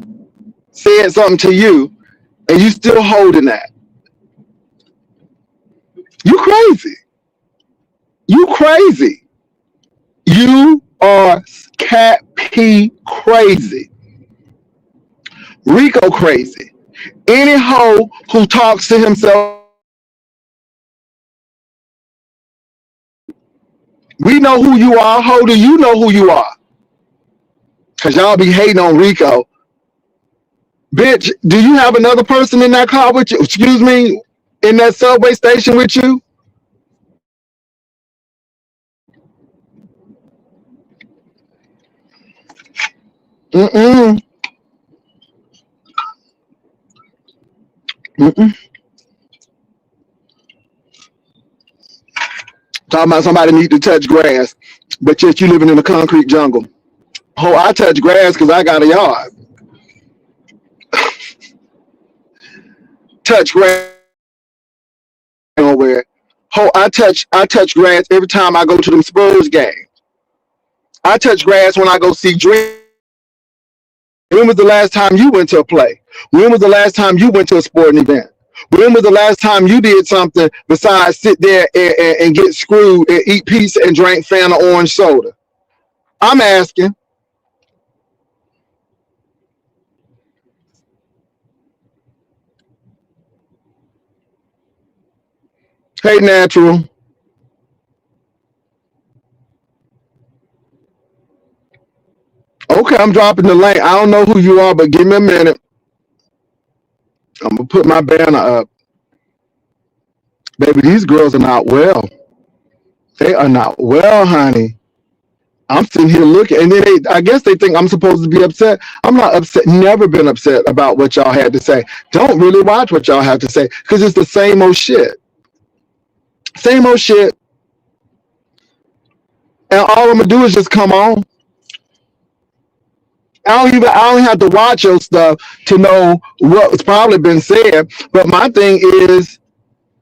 Speaker 1: said something to you, and you still holding that. You crazy. You crazy. You are cat pee crazy. Rico crazy. Any hoe who talks to himself, we know who you are. Hoe, do you know who you are? Because y'all be hating on Rico. Bitch, do you have another person in that car with you? Excuse me, in that subway station with you? Mm-mm. Mm-mm. Talking about somebody need to touch grass, but yet you living in a concrete jungle. Oh, I touch grass because I got a yard. Touch grass nowhere. Oh, I touch grass every time I go to them Spurs games. I touch grass when I go see Dream. When was the last time you went to a play? When was the last time you went to a sporting event? When was the last time you did something besides sit there and get screwed and eat pizza and drink Fanta orange soda? I'm asking. Hey, Natural. Okay, I'm dropping the link. I don't know who you are, but give me a minute. I'm gonna put my banner up. Baby, these girls are not well. They are not well, honey. I'm sitting here looking, and then I guess they think I'm supposed to be upset. I'm not upset. Never been upset about what y'all had to say. Don't really watch what y'all have to say because it's the same old shit. Same old shit. And all I'm gonna do is just come on. I don't have to watch your stuff to know what's probably been said. But my thing is,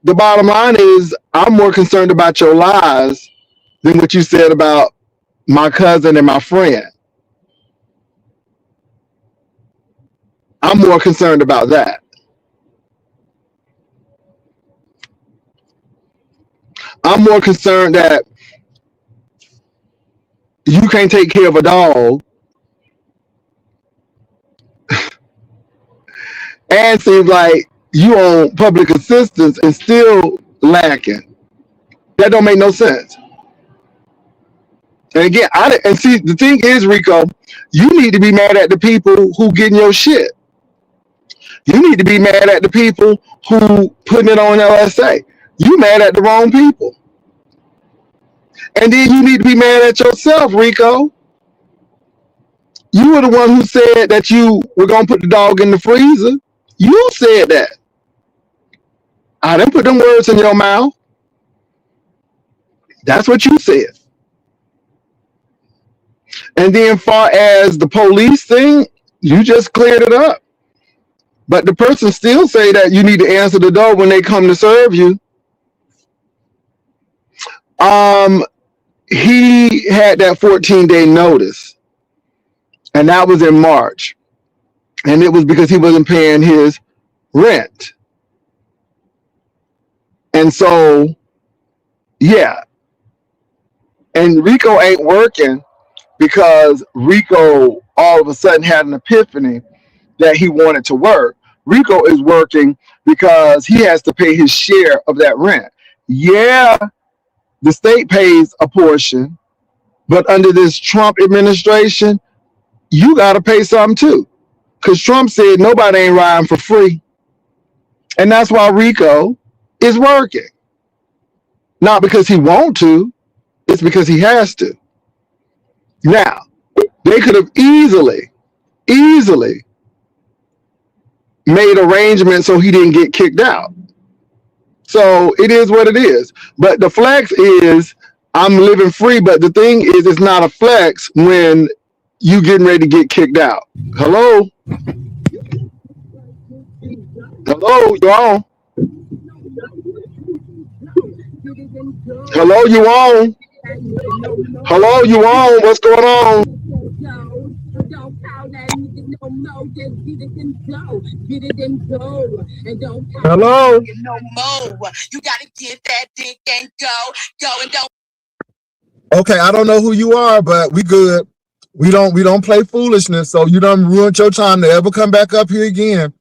Speaker 1: the bottom line is, I'm more concerned about your lies than what you said about my cousin and my friend. I'm more concerned about that. I'm more concerned that you can't take care of a dog and seems like you on public assistance and still lacking. That don't make no sense. And again, and see the thing is, Rico, you need to be mad at the people who getting your shit. You need to be mad at the people who putting it on LSA. You mad at the wrong people. And then you need to be mad at yourself, Rico. You were the one who said that you were gonna put the dog in the freezer. You said that. I didn't put them words in your mouth. That's what you said. And then far as the police thing, you just cleared it up. But the person still say that you need to answer the door when they come to serve you. Um, he had that 14-day notice, and that was in March. And it was because he wasn't paying his rent. And so, yeah. And Rico ain't working because Rico all of a sudden had an epiphany that he wanted to work. Rico is working because he has to pay his share of that rent. Yeah, the state pays a portion, but under this Trump administration, you got to pay something too. Because Trump said nobody ain't riding for free. And that's why Rico is working. Not because he wants to, it's because he has to. Now, they could have easily made arrangements so he didn't get kicked out. So it is what it is. But the flex is, I'm living free. But the thing is, it's not a flex when you getting ready to get kicked out. Hello? Hello, you on? Hello, you on? Hello, you on? What's going on? Hello? Okay, I don't know who you are, but we good. We don't play foolishness, so you done ruined your time to ever come back up here again.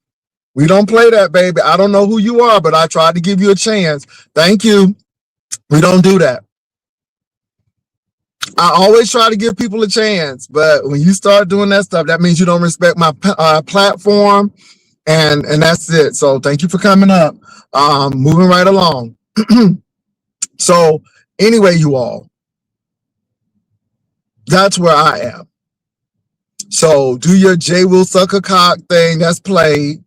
Speaker 1: We don't play that, baby. I don't know who you are, but I tried to give you a chance. Thank you. We don't do that. I always try to give people a chance, but when you start doing that stuff, that means you don't respect my platform, and that's it. So thank you for coming up. Moving right along. So anyway, you all, that's where I am. So do your J Will suck a cock thing. That's played.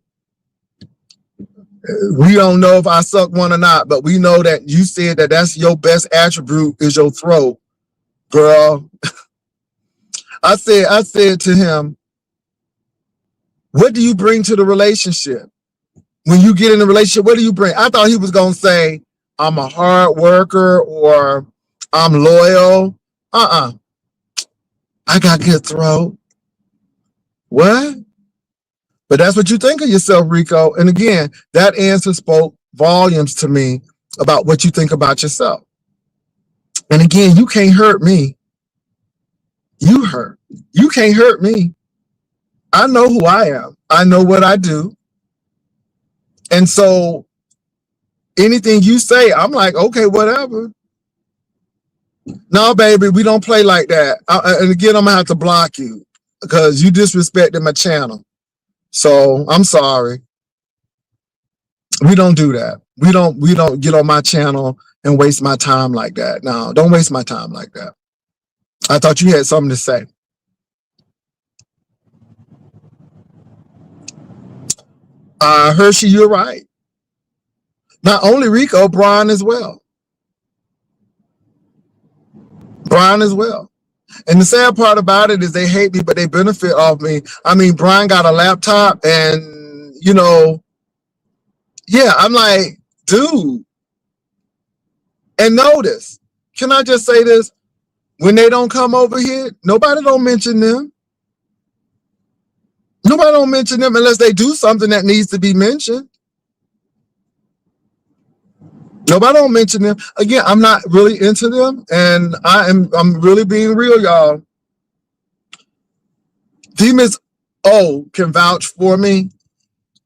Speaker 1: We don't know if I suck one or not, but we know that you said that that's your best attribute is your throat, girl. I said to him, what do you bring to the relationship? When you get in a relationship, what do you bring? I thought he was going to say, I'm a hard worker or I'm loyal. I got good throat. What? But that's what you think of yourself, Rico. And again, that answer spoke volumes to me about what you think about yourself. And again, you can't hurt me. You hurt. You can't hurt me. I know who I am. I know what I do. And so anything you say, I'm like, okay, whatever. No, baby, we don't play like that. And again, I'm gonna have to block you because you disrespected my channel. So I'm sorry. We don't do that. We don't get on my channel and waste my time like that. No, don't waste my time like that. I thought you had something to say. Hershey, you're right. Not only Rico, Brian as well. Brian as well. And the sad part about it is they hate me, but they benefit off me. I mean, Brian got a laptop and, you know, yeah, I'm like, dude. And notice, can I just say this? When they don't come over here, nobody don't mention them. Nobody don't mention them unless they do something that needs to be mentioned. Nobody don't mention them. Again, I'm not really into them, and I'm really being real, y'all. Demons can vouch for me.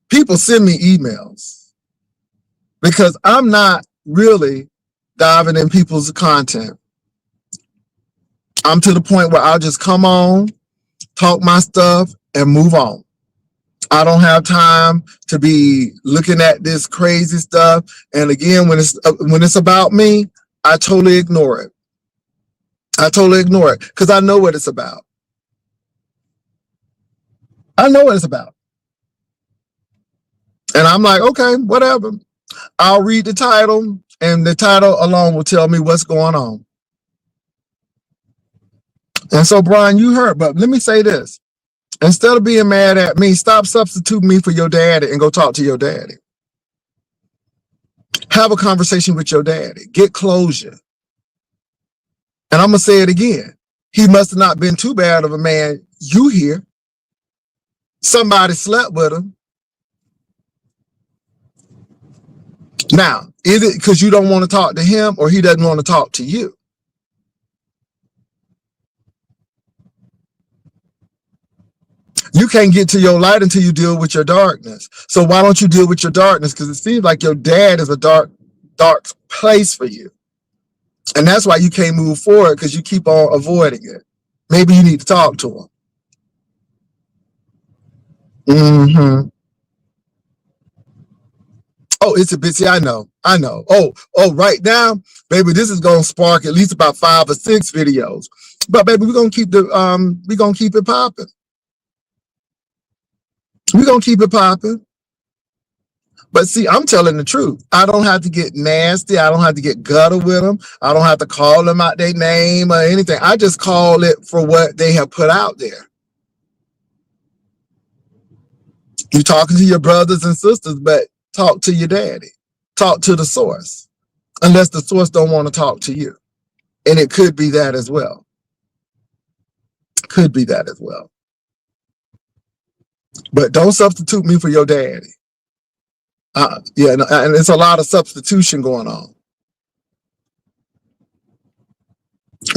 Speaker 1: People send me emails because I'm not really diving in people's content. I'm to the point where I'll just come on, talk my stuff, and move on. I don't have time to be looking at this crazy stuff. And again, when it's about me, I totally ignore it. I totally ignore it because I know what it's about. I know what it's about. And I'm like, okay, whatever. I'll read the title, and the title alone will tell me what's going on. And so, Brian, you heard, but let me say this. Instead of being mad at me, stop substituting me for your daddy and go talk to your daddy. Have a conversation with your daddy. Get closure. And I'm going to say it again. He must have not been too bad of a man. You hear. Somebody slept with him. Now, is it because you don't want to talk to him or he doesn't want to talk to you? You can't get to your light until you deal with your darkness. So why don't you deal with your darkness? Because it seems like your dad is a dark place for you. And that's why you can't move forward, because you keep on avoiding it. Maybe you need to talk to him. Mm-hmm. Oh, it's a bit. See, I know. Oh, right now, baby, this is gonna spark at least about 5 or 6 videos. But baby, we're gonna keep it popping. We're going to keep it popping. But see, I'm telling the truth. I don't have to get nasty. I don't have to get gutter with them. I don't have to call them out their name or anything. I just call it for what they have put out there. You're talking to your brothers and sisters, but talk to your daddy. Talk to the source. Unless the source don't want to talk to you. And it could be that as well. Could be that as well. But don't substitute me for your daddy. Yeah, and it's a lot of substitution going on.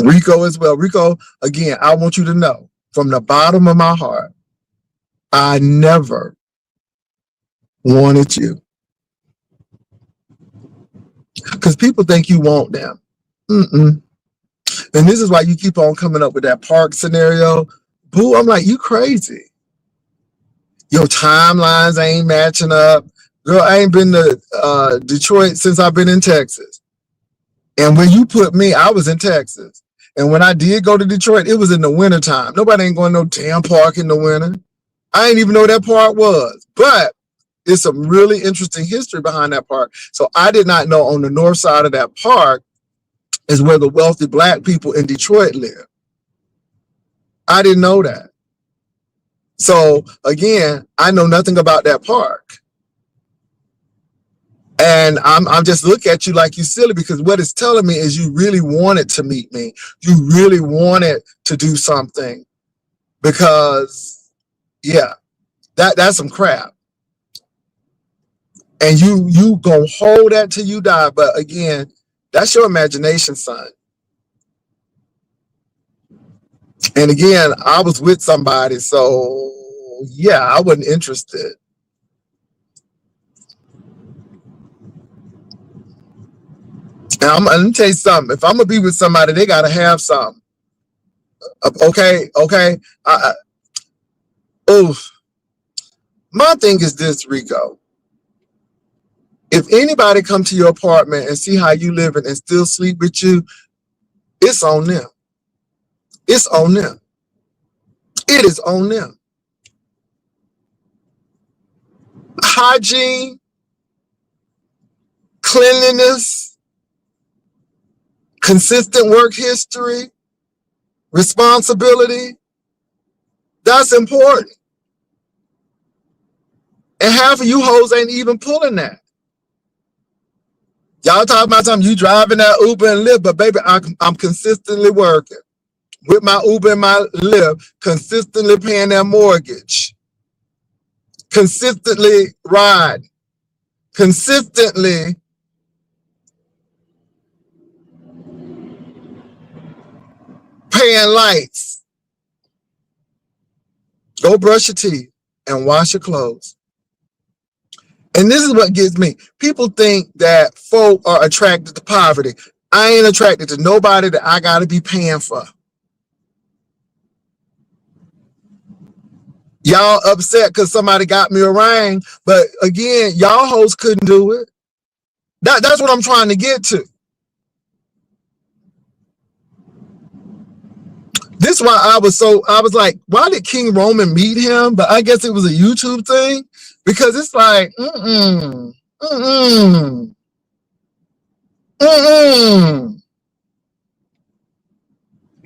Speaker 1: Rico as well. Rico, again, I want you to know from the bottom of my heart, I never wanted you. Because people think you want them. And this is why you keep on coming up with that park scenario. Boo, I'm like, you crazy. Your timelines ain't matching up. Girl, I ain't been to Detroit since I've been in Texas. And when you put me, I was in Texas. And when I did go to Detroit, it was in the wintertime. Nobody ain't going to no damn park in the winter. I didn't even know that park was. But there's some really interesting history behind that park. So I did not know on the north side of that park is where the wealthy black people in Detroit live. I didn't know that. So again, I know nothing about that park.
Speaker 2: And I'm just looking at you like you silly, because what it's telling me is you really wanted to meet me. You really wanted to do something, because yeah, that's some crap. And you gonna hold that till you die. But again, that's your imagination, son. And again, I was with somebody, so yeah, I wasn't interested. And let me tell you something. If I'm gonna be with somebody, they gotta have something. Okay. Oof. My thing is this, Rico. If anybody come to your apartment and see how you living and still sleep with you, it's on them. It's on them. It is on them. Hygiene, cleanliness, consistent work history, responsibility, that's important. And half of you hoes ain't even pulling that. Y'all talking about something, you driving that Uber and Lyft, but baby, I'm consistently working with my Uber and my Lyft, consistently paying that mortgage, consistently riding, consistently paying lights. Go brush your teeth and wash your clothes. And this is what gets me. People think that folk are attracted to poverty. I ain't attracted to nobody that I got to be paying for. Y'all upset because somebody got me a ring, but again, y'all hoes couldn't do it. That's what I'm trying to get to. This is why I was like, why did King Roman meet him? But I guess it was a YouTube thing, because it's like,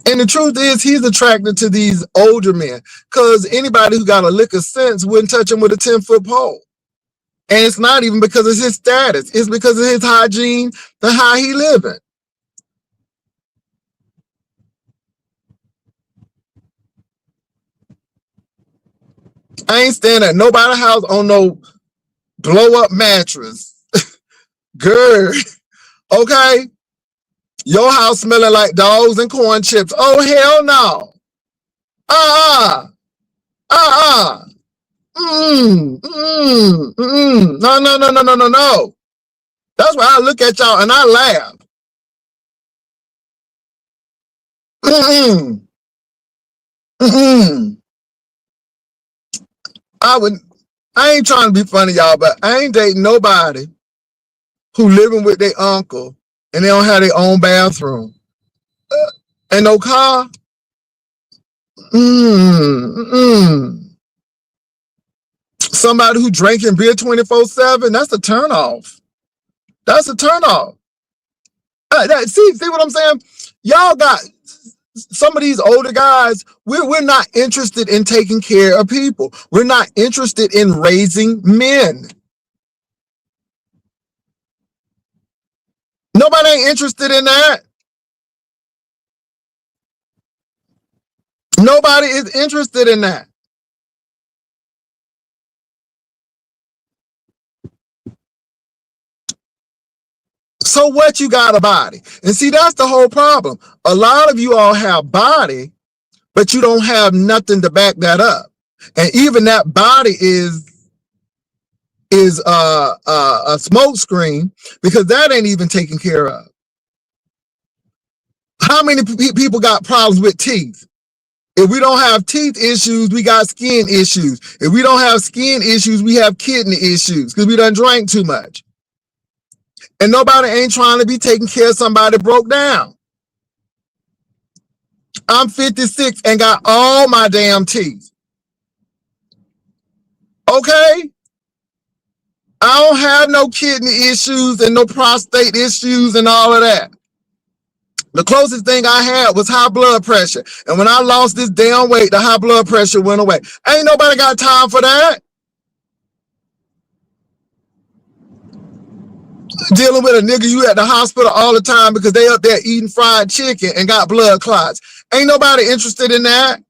Speaker 2: And the truth is, he's attracted to these older men, because anybody who got a lick of sense wouldn't touch him with a 10-foot pole. And it's not even because of his status. It's because of his hygiene and how he living. I ain't staying at nobody's house on no blow up mattress. Girl, okay? Your house smelling like dogs and corn chips. Oh, hell no. No. That's why I look at y'all and I laugh. I ain't trying to be funny, y'all, but I ain't dating nobody who living with their uncle and they don't have their own bathroom and no car. Somebody who drinking beer 24/7, that's a turnoff. That's a turnoff. See what I'm saying? Y'all got some of these older guys. We're not interested in taking care of people. We're not interested in raising men. Nobody ain't interested in that. Nobody is interested in that. So what, you got a body? And see, that's the whole problem. A lot of you all have body, but you don't have nothing to back that up. And even that body is a smoke screen, because that ain't even taken care of. How many people got problems with teeth? If we don't have teeth issues, we got skin issues. If we don't have skin issues, we have kidney issues, because we done drank too much. And nobody ain't trying to be taking care of somebody broke down. I'm 56 and got all my damn teeth. Okay? I don't have no kidney issues and no prostate issues and all of that. The closest thing I had was high blood pressure. And when I lost this damn weight, the high blood pressure went away. Ain't nobody got time for that. Dealing with a nigga you at the hospital all the time because they up there eating fried chicken and got blood clots. Ain't nobody interested in that.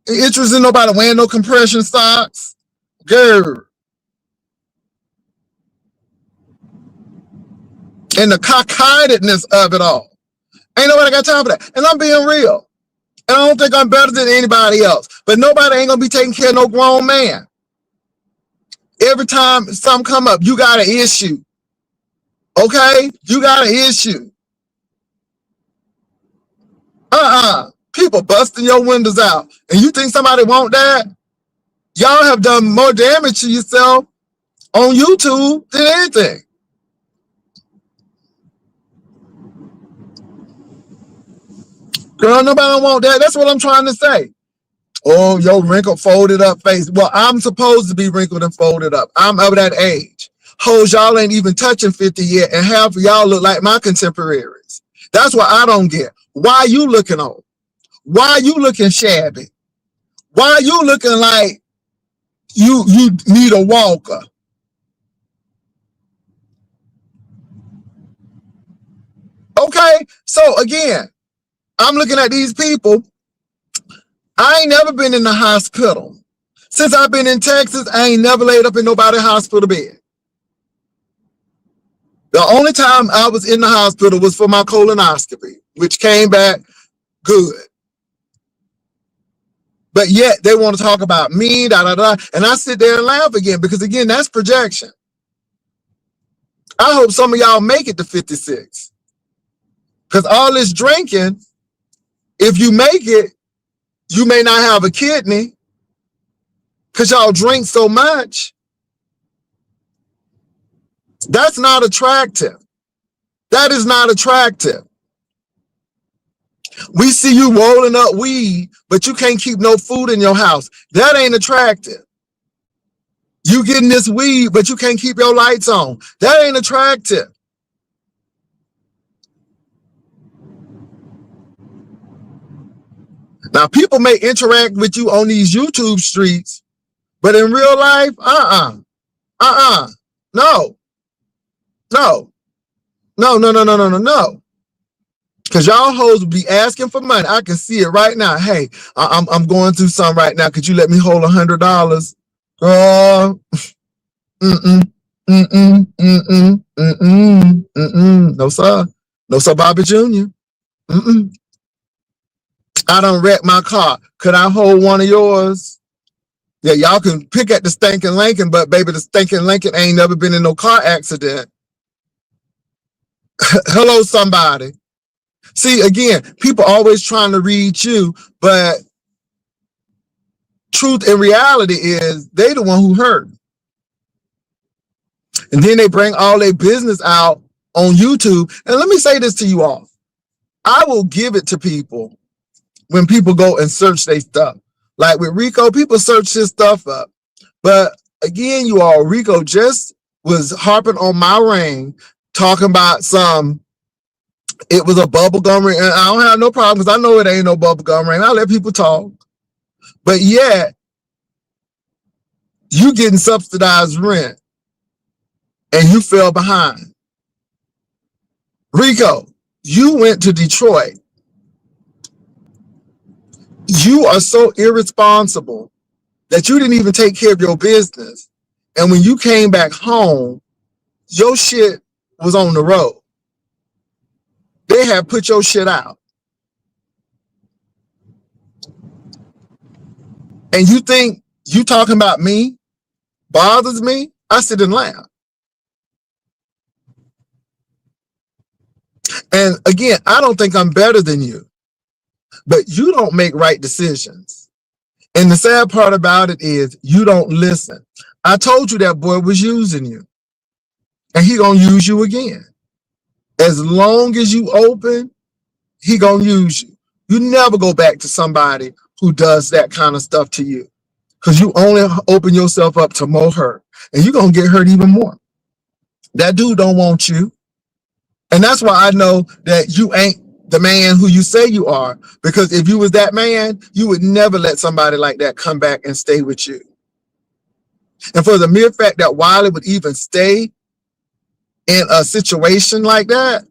Speaker 2: Interested in nobody wearing no compression socks. Girl. And the cockeyedness of it all. Ain't nobody got time for that. And I'm being real. And I don't think I'm better than anybody else. But nobody ain't gonna be taking care of no grown man. Every time something come up, you got an issue. Okay? You got an issue. People busting your windows out. And you think somebody want that? Y'all have done more damage to yourself on YouTube than anything. Girl, nobody don't want that. That's what I'm trying to say. Oh, your wrinkled, folded up face. Well, I'm supposed to be wrinkled and folded up. I'm of that age. Hoes, y'all ain't even touching 50 yet, and half of y'all look like my contemporaries. That's what I don't get. Why you looking old? Why you looking shabby? Why you looking like you need a walker? Okay, so again, I'm looking at these people. I ain't never been in the hospital. Since I've been in Texas, I ain't never laid up in nobody's hospital bed. The only time I was in the hospital was for my colonoscopy, which came back good. But yet they want to talk about me, and I sit there and laugh again because, again, that's projection. I hope some of y'all make it to 56. Because all this drinking, if you make it, you may not have a kidney because y'all drink so much. That's not attractive. That is not attractive. We see you rolling up weed, but you can't keep no food in your house. That ain't attractive. You getting this weed, but you can't keep your lights on. That ain't attractive. Now, people may interact with you on these YouTube streets, but in real life, no. Because y'all hoes will be asking for money. I can see it right now. Hey, I'm going through something right now. Could you let me hold $100? No, sir. No, sir, Bobby Jr. I done wrecked my car. Could I hold one of yours? Yeah, y'all can pick at the stinking Lincoln, but baby, the stinking Lincoln ain't never been in no car accident. Hello, somebody. See, again, people always trying to read you, but truth and reality is they the one who hurt. And then they bring all their business out on YouTube. And let me say this to you all. I will give it to people when people go and search their stuff. Like with Rico, people search his stuff up. But again, you all, Rico just was harping on my ring, talking about it was a bubblegum ring. And I don't have no problem because I know it ain't no bubblegum ring. I let people talk. But yet, you getting subsidized rent and you fell behind. Rico, you went to Detroit. You are so irresponsible that you didn't even take care of your business. And when you came back home, your shit was on the road. They had put your shit out. And you think you talking about me bothers me? I sit and laugh. And again, I don't think I'm better than you, but you don't make right decisions. And the sad part about it is you don't listen. I told you that boy was using you, and he gonna use you again. As long as you open, he gonna use you. You never go back to somebody who does that kind of stuff to you, because you only open yourself up to more hurt, and you're gonna get hurt even more. That dude don't want you. And that's why I know that you ain't the man who you say you are, because if you was that man, you would never let somebody like that come back and stay with you. And for the mere fact that Wiley would even stay in a situation like that,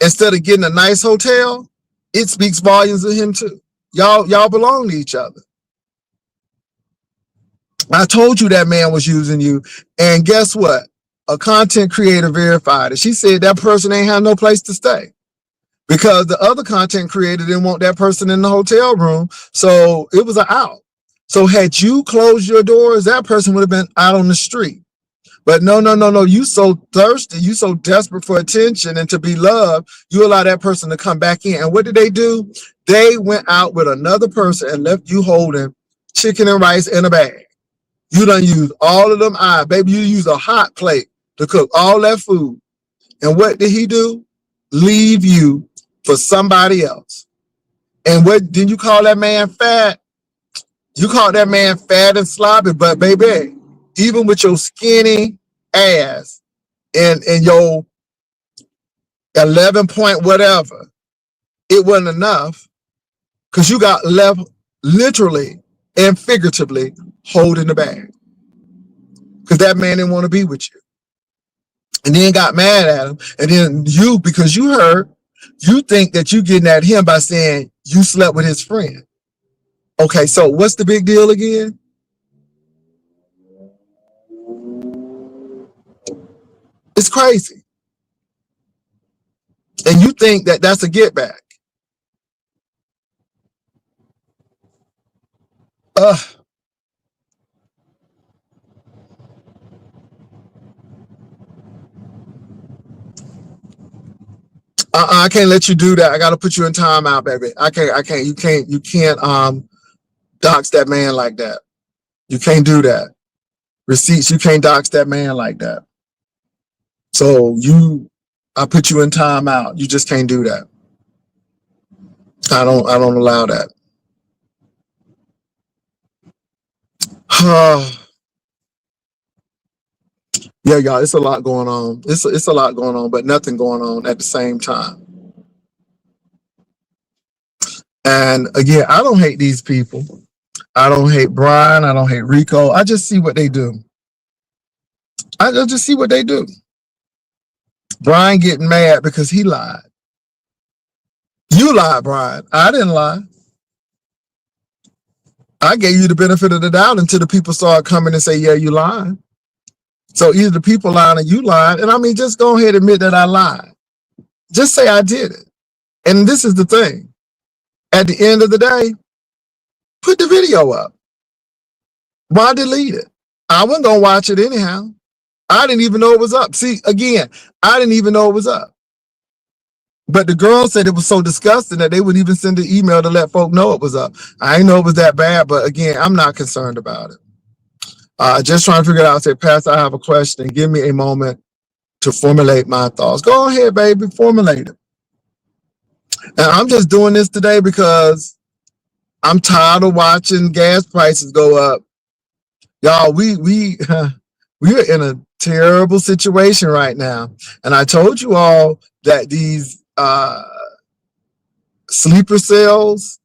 Speaker 2: instead of getting a nice hotel, it speaks volumes of him too. Y'all belong to each other. I told you that man was using you. And guess what? A content creator verified it. She said that person ain't have no place to stay because the other content creator didn't want that person in the hotel room. So it was an out. So had you closed your doors, that person would have been out on the street. But no. You so thirsty, you so desperate for attention and to be loved, you allow that person to come back in. And what did they do? They went out with another person and left you holding chicken and rice in a bag. You done use all of them eyes. Baby, you use a hot plate to cook all that food. And what did he do? Leave you for somebody else. And what did you call that man fat? You call that man fat and sloppy, but baby, even with your skinny ass and your 11 point whatever, it wasn't enough because you got left literally and figuratively holding the bag because that man didn't want to be with you. And then got mad at him. And then you, because you heard, you think that you getting at him by saying you slept with his friend. Okay, so what's the big deal again? It's crazy. And you think that that's a get back. I can't let you do that. I got to put you in timeout, baby. I can't. You can't dox that man like that. You can't do that. Receipts, you can't dox that man like that. So I put you in timeout. You just can't do that. I don't allow that. Yeah, y'all, it's a lot going on. It's a lot going on, but nothing going on at the same time. And again, I don't hate these people. I don't hate Brian. I don't hate Rico. I just see what they do. I just see what they do. Brian getting mad because he lied. You lied, Brian. I didn't lie. I gave you the benefit of the doubt until the people started coming and say, yeah, you lied. So either the people lied or you lied. And I mean, just go ahead and admit that I lied. Just say I did it. And this is the thing. At the end of the day, put the video up. Why delete it? I wasn't going to watch it anyhow. I didn't even know it was up. See, again, I didn't even know it was up. But the girl said it was so disgusting that they would even send an email to let folk know it was up. I didn't know it was that bad, but again, I'm not concerned about it. Just trying to figure it out. I said, Pastor, I have a question. Give me a moment to formulate my thoughts. Go ahead, baby, formulate it. And I'm just doing this today because I'm tired of watching gas prices go up. Y'all, we're in a terrible situation right now. And I told you all that these sleeper cells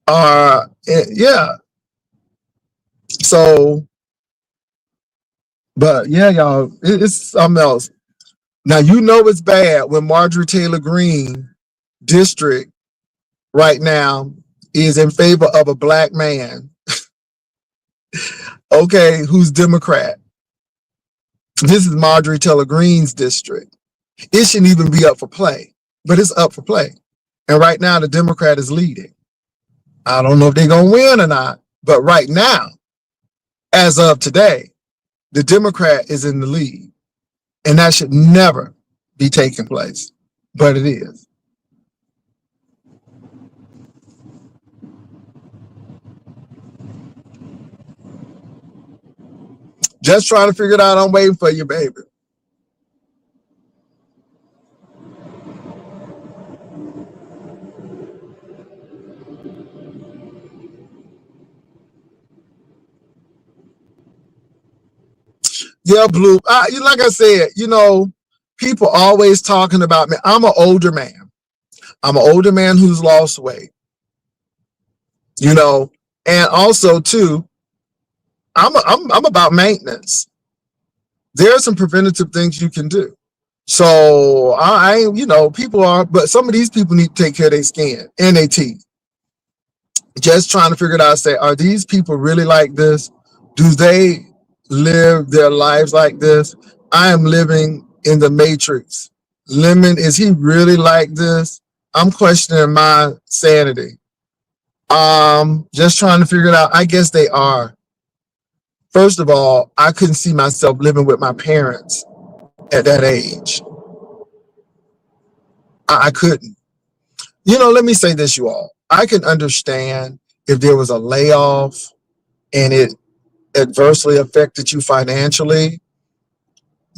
Speaker 2: are, yeah. So, but yeah, y'all, it's something else. Now, you know it's bad when Marjorie Taylor Greene district right now is in favor of a black man, okay, who's Democrat. This is Marjorie Taylor Greene's district. It shouldn't even be up for play, but it's up for play. And right now, the Democrat is leading. I don't know if they're going to win or not, but right now, as of today, the Democrat is in the lead. And that should never be taking place, but it is. Just trying to figure it out. I'm waiting for you, baby. Yeah, Blue. Like I said, people always talking about me. I'm an older man. I'm an older man who's lost weight. And also too, I'm about maintenance. There are some preventative things you can do. So people are, but some of these people need to take care of their skin and their teeth. Just trying to figure it out. Say, are these people really like this? Do they live their lives like this? I am living in the matrix. Lemon, is he really like this? I'm questioning my sanity. Just trying to figure it out. I guess they are. First of all, I couldn't see myself living with my parents at that age. I couldn't. Let me say this, you all. I can understand if there was a layoff and it adversely affected you financially,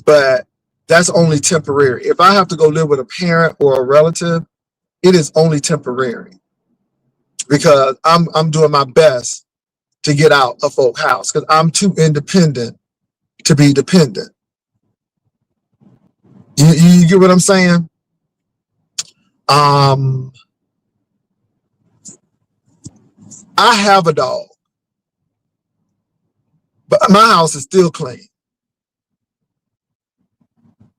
Speaker 2: but that's only temporary. If I have to go live with a parent or a relative, it is only temporary because I'm doing my best to get out of folk house because I'm too independent to be dependent. You get what I'm saying? I have a dog, but my house is still clean.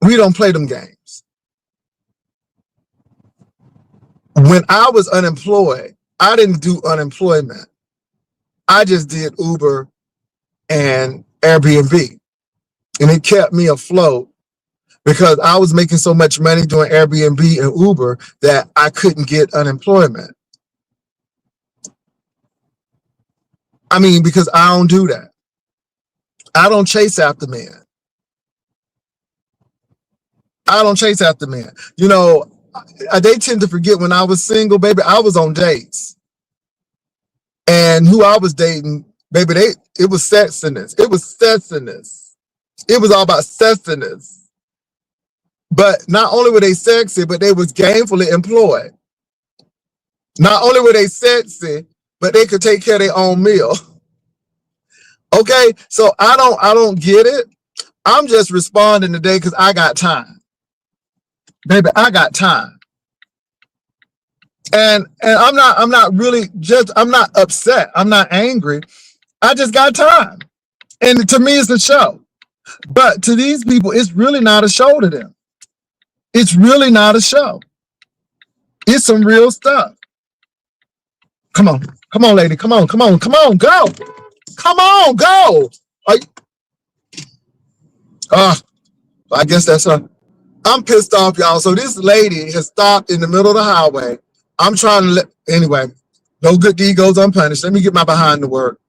Speaker 2: We don't play them games. When I was unemployed, I didn't do unemployment. I just did Uber and Airbnb. And it kept me afloat because I was making so much money doing Airbnb and Uber that I couldn't get unemployment. I mean, because I don't do that. I don't chase after men. I don't chase after men. They tend to forget when I was single, baby, I was on dates. And who I was dating, baby, it was sexiness. It was sexiness. It was all about sexiness. But not only were they sexy, but they was gainfully employed. Not only were they sexy, but they could take care of their own meal. Okay, so I don't get it. I'm just responding today because I got time. Baby, I got time. And I'm not upset. I'm not angry. I just got time. And to me, it's a show. But to these people, it's really not a show to them. It's really not a show. It's some real stuff. Come on, lady. Come on, go. Come on, go. I guess that's her. I'm pissed off, y'all. So this lady has stopped in the middle of the highway. I'm trying to anyway, no good deed goes unpunished. Let me get my behind to work.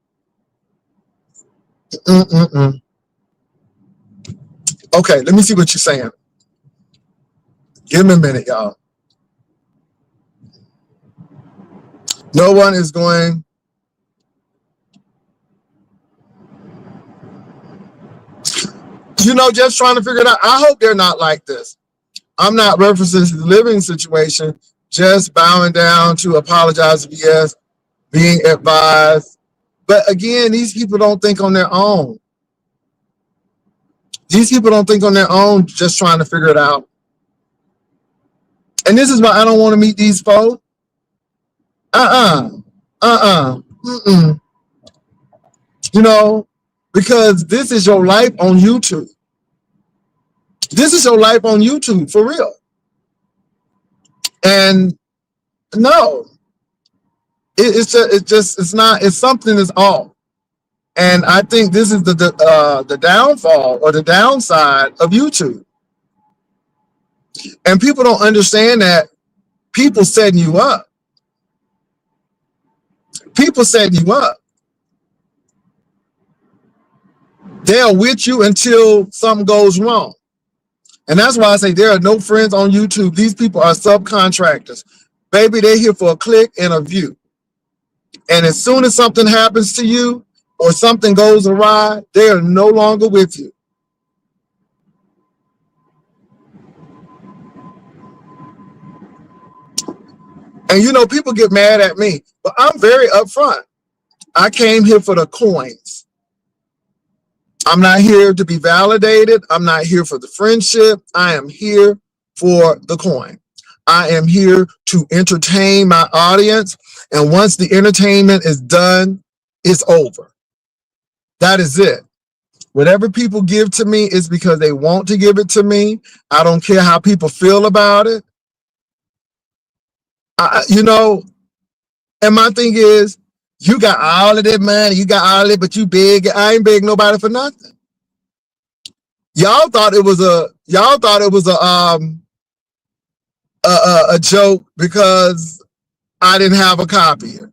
Speaker 2: Okay, let me see what you're saying. Give me a minute, y'all. No one is going. Just trying to figure it out. I hope they're not like this. I'm not referencing the living situation, just bowing down to apologize if yes, being advised. But again, these people don't think on their own. These people don't think on their own, just trying to figure it out. And this is why I don't want to meet these folks. Because this is your life on YouTube. This is your life on YouTube, for real. And no, it's something that's off. And I think this is the downfall or the downside of YouTube. And people don't understand that people setting you up. People setting you up. They're with you until something goes wrong. And that's why I say there are no friends on YouTube. These people are subcontractors. Baby, they're here for a click and a view. And as soon as something happens to you or something goes awry, they are no longer with you. And people get mad at me, but I'm very upfront. I came here for the coins. I'm not here to be validated. I'm not here for the friendship. I am here for the coin. I am here to entertain my audience. And once the entertainment is done, it's over. That is it. Whatever people give to me is because they want to give it to me. I don't care how people feel about it. You know, and my thing is, you got all of that money, you got all of it, but you beg. I ain't beg nobody for nothing. Y'all thought it was a joke because I didn't have a copier.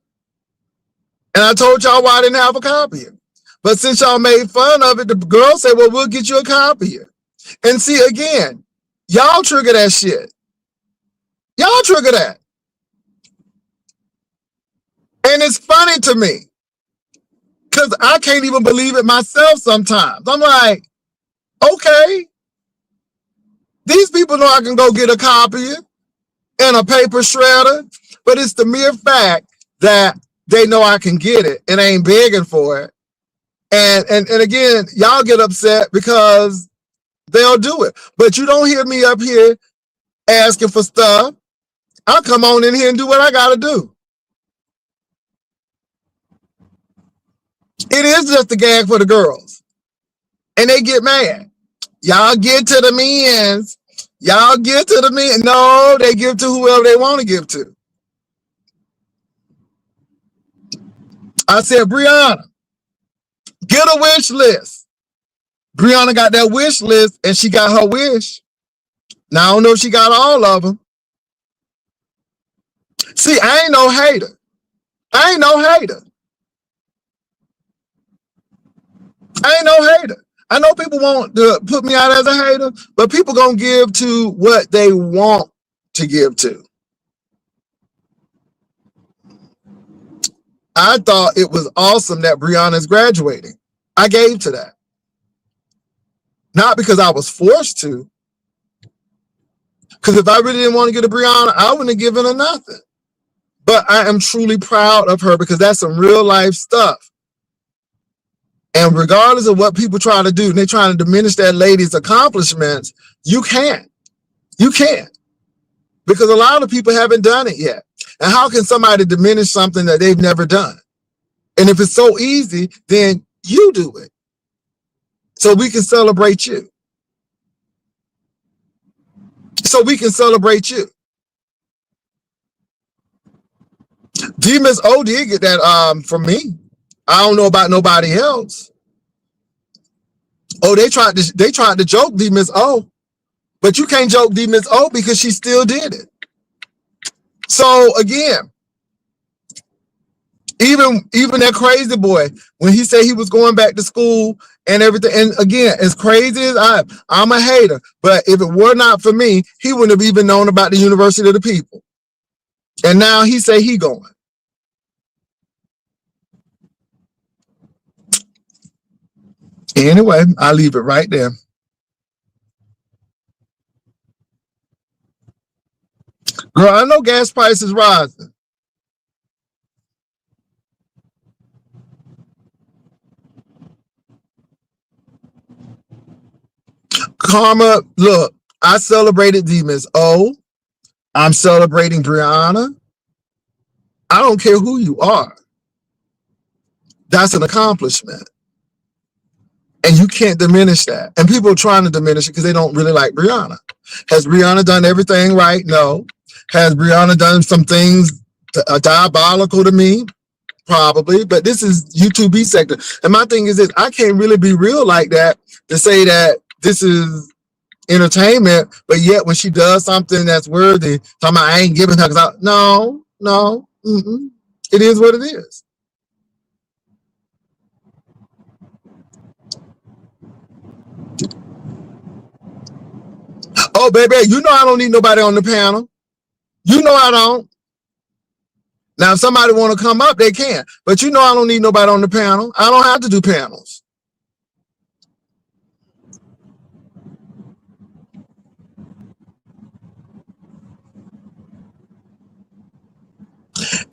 Speaker 2: And I told y'all why I didn't have a copier. But since y'all made fun of it, the girl said, well, we'll get you a copier. And see, again, y'all trigger that shit. Y'all trigger that. And it's funny to me because I can't even believe it myself sometimes. I'm like, okay, these people know I can go get a copier and a paper shredder, but it's the mere fact that they know I can get it and ain't begging for it. And again, y'all get upset because they'll do it. But you don't hear me up here asking for stuff. I'll come on in here and do what I got to do. It is just a gag for the girls. And they get mad. Y'all get to the men's. Y'all give to the men. No, they give to whoever they want to give to. I said, Brianna, get a wish list. Brianna got that wish list and she got her wish. Now, I don't know if she got all of them. See, I ain't no hater. I ain't no hater. I ain't no hater. I know people want to put me out as a hater, but people gonna give to what they want to give to. I thought it was awesome that Brianna's graduating. I gave to that. Not because I was forced to. Because if I really didn't want to get a Brianna, I wouldn't have given her nothing. But I am truly proud of her because that's some real life stuff. And regardless of what people try to do, they're trying to diminish that lady's accomplishments, you can't. You can't. Because a lot of people haven't done it yet. And how can somebody diminish something that they've never done? And if it's so easy, then you do it. So we can celebrate you. So we can celebrate you. D-Miss O did get that from me. I don't know about nobody else. Oh, they tried to joke D-Miss O, but you can't joke D-Miss O because she still did it. So again, even that crazy boy, when he said he was going back to school and everything, and again, as crazy as I'm a hater, but if it were not for me, he wouldn't have even known about the University of the People. And now he say he going. Anyway, I'll leave it right there. Girl, I know gas prices rising. Karma, look, I celebrated D-Miss O. I'm celebrating Brianna. I don't care who you are. That's an accomplishment. And you can't diminish that. And people are trying to diminish it because they don't really like Brianna. Has Brianna done everything right? No. Has Brianna done some things diabolical to me? Probably. But this is YouTube sector. And my thing is this, I can't really be real like that to say that this is entertainment, but yet when she does something that's worthy, talking about I ain't giving her, because no. It is what it is. Oh, baby, you know I don't need nobody on the panel. You know I don't. Now, if somebody want to come up, they can. But you know I don't need nobody on the panel. I don't have to do panels.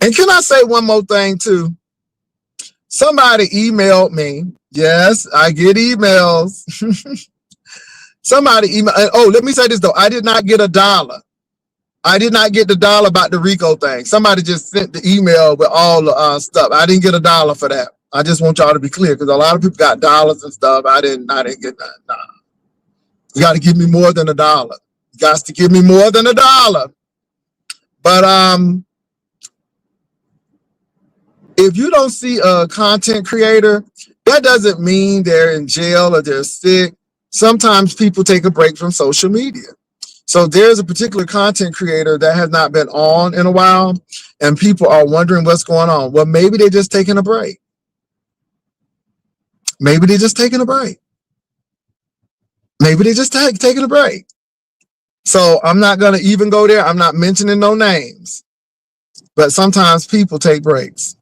Speaker 2: And can I say one more thing, too? Somebody emailed me. Yes, I get emails. Somebody emailed. Oh, let me say this, though. I did not get $1. I did not get the $1 about the Rico thing. Somebody just sent the email with all the stuff. I didn't get $1 for that. I just want y'all to be clear because a lot of people got dollars and stuff. I didn't get that. Nah. You got to give me more than $1. You got to give me more than $1. But if you don't see a content creator, that doesn't mean they're in jail or they're sick. Sometimes people take a break from social media. So there's a particular content creator that has not been on in a while, and people are wondering what's going on. Well, maybe they're just taking a break. Maybe they're just taking a break. Maybe they're just taking a break. So I'm not going to even go there. I'm not mentioning no names. But sometimes people take breaks.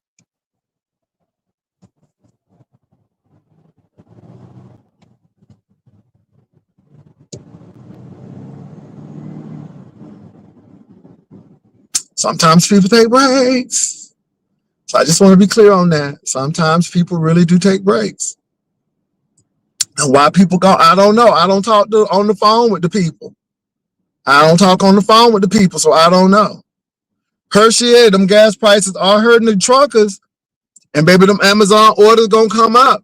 Speaker 2: Sometimes people take breaks. So I just want to be clear on that. Sometimes people really do take breaks. And why people go, I don't know. I don't talk on the phone with the people. I don't talk on the phone with the people, so I don't know. Hershey, them gas prices are hurting the truckers. And baby, them Amazon orders gonna come up.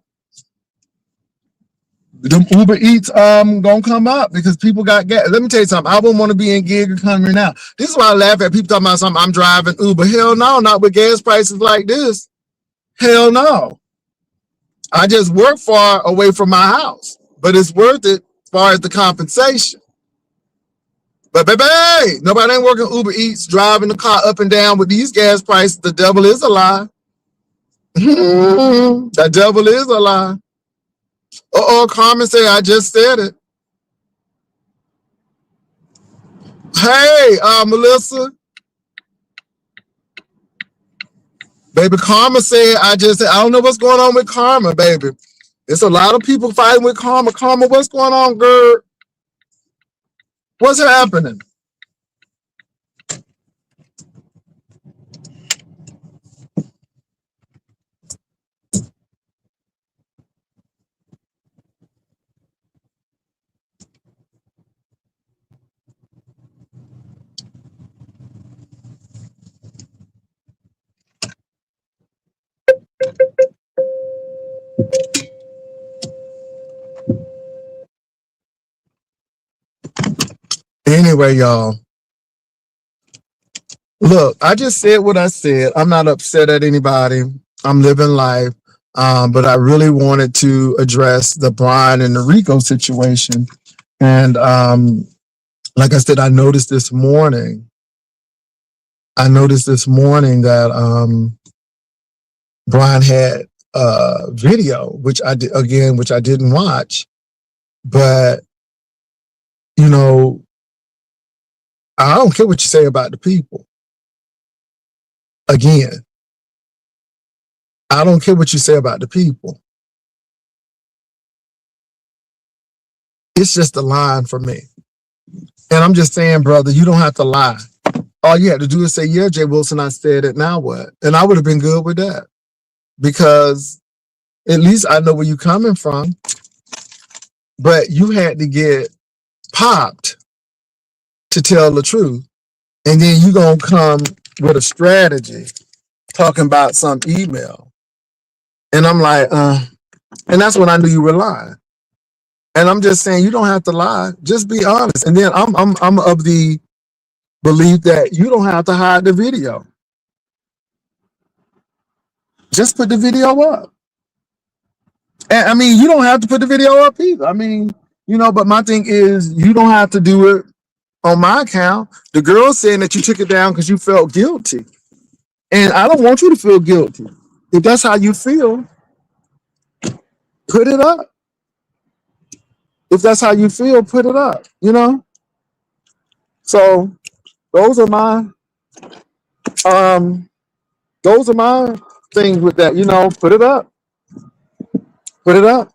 Speaker 2: Them Uber Eats gonna come up because people got gas. Let me tell you something. I wouldn't want to be in gig economy now. This is why I laugh at people talking about something. I'm driving Uber. Hell no, not with gas prices like this. Hell no. I just work far away from my house, but it's worth it as far as the compensation. But baby, nobody ain't working Uber Eats, driving the car up and down with these gas prices. The devil is a lie. The devil is a lie. Carmen said, I just said it. Hey, Melissa. Baby, Karma said, I don't know what's going on with Karma, baby. It's a lot of people fighting with Karma. Karma, what's going on, girl? What's happening? Anyway, y'all. Look, I just said what I said. I'm not upset at anybody. I'm living life. But I really wanted to address the Brian and the Rico situation. And like I said, I noticed this morning that Brian had a video, which I didn't watch. But, you know, I don't care what you say about the people. Again, I don't care what you say about the people. It's just a line for me. And I'm just saying, brother, you don't have to lie. All you had to do is say, yeah, Jay Wilson, I said it, now what? And I would have been good with that. Because at least I know where you're coming from. But you had to get popped to tell the truth. And then you going to come with a strategy talking about some email. And I'm like, and that's when I knew you were lying. And I'm just saying, you don't have to lie. Just be honest. And then I'm of the belief that you don't have to hide the video. Just put the video up. And I mean, you don't have to put the video up either. I mean, you know, but my thing is, you don't have to do it on my account. The girl's saying that you took it down because you felt guilty. And I don't want you to feel guilty. If that's how you feel, put it up. If that's how you feel, put it up, you know? So those are my things with that, you know, put it up. Put it up.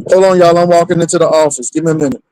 Speaker 2: Hold on, y'all. I'm walking into the office. Give me a minute.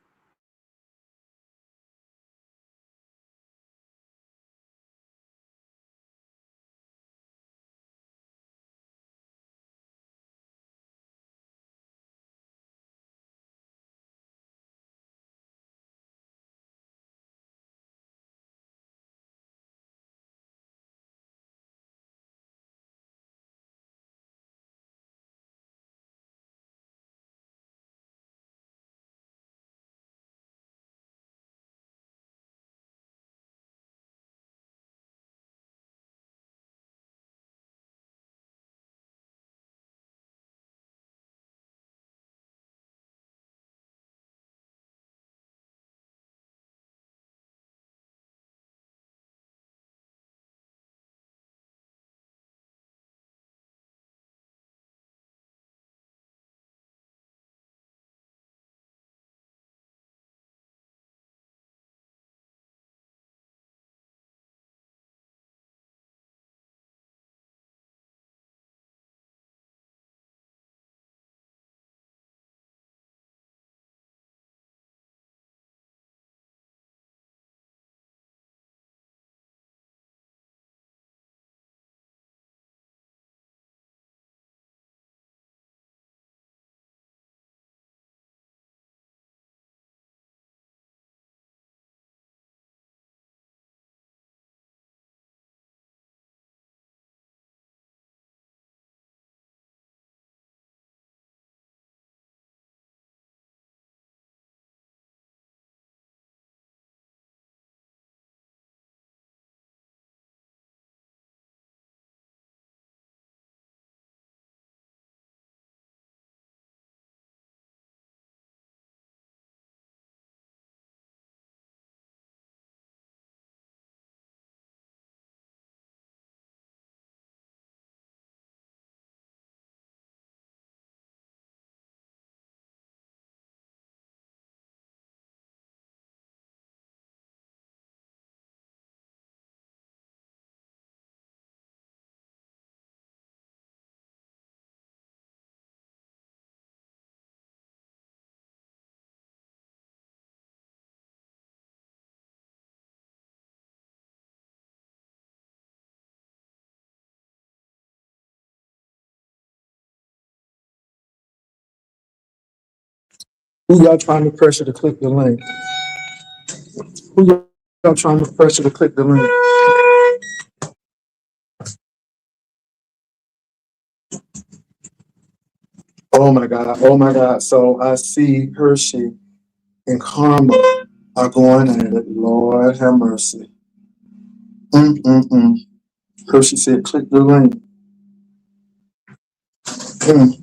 Speaker 2: Who y'all trying to pressure to click the link? Who y'all trying to pressure to click the link? Oh my God. Oh my God. So I see Hershey and Karma are going at it. Lord have mercy. Mm-mm-mm. Hershey said, click the link. Mm.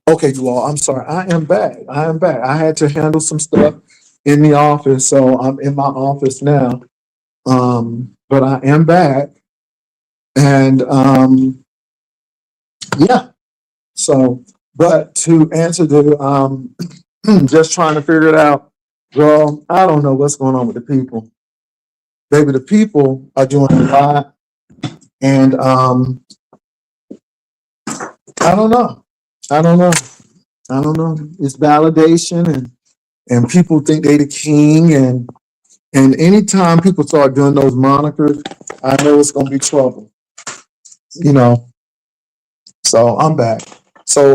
Speaker 2: Okay, you all, I'm sorry. I am back. I am back. I had to handle some stuff in the office, so I'm in my office now. But I am back, and yeah. So, but to answer the just trying to figure it out. Well, I don't know what's going on with the people. Baby, the people are doing a lot, and I don't know. I don't know. I don't know. It's validation, and people think they the king, and anytime people start doing those monikers, I know it's gonna be trouble. You know. So I'm back. So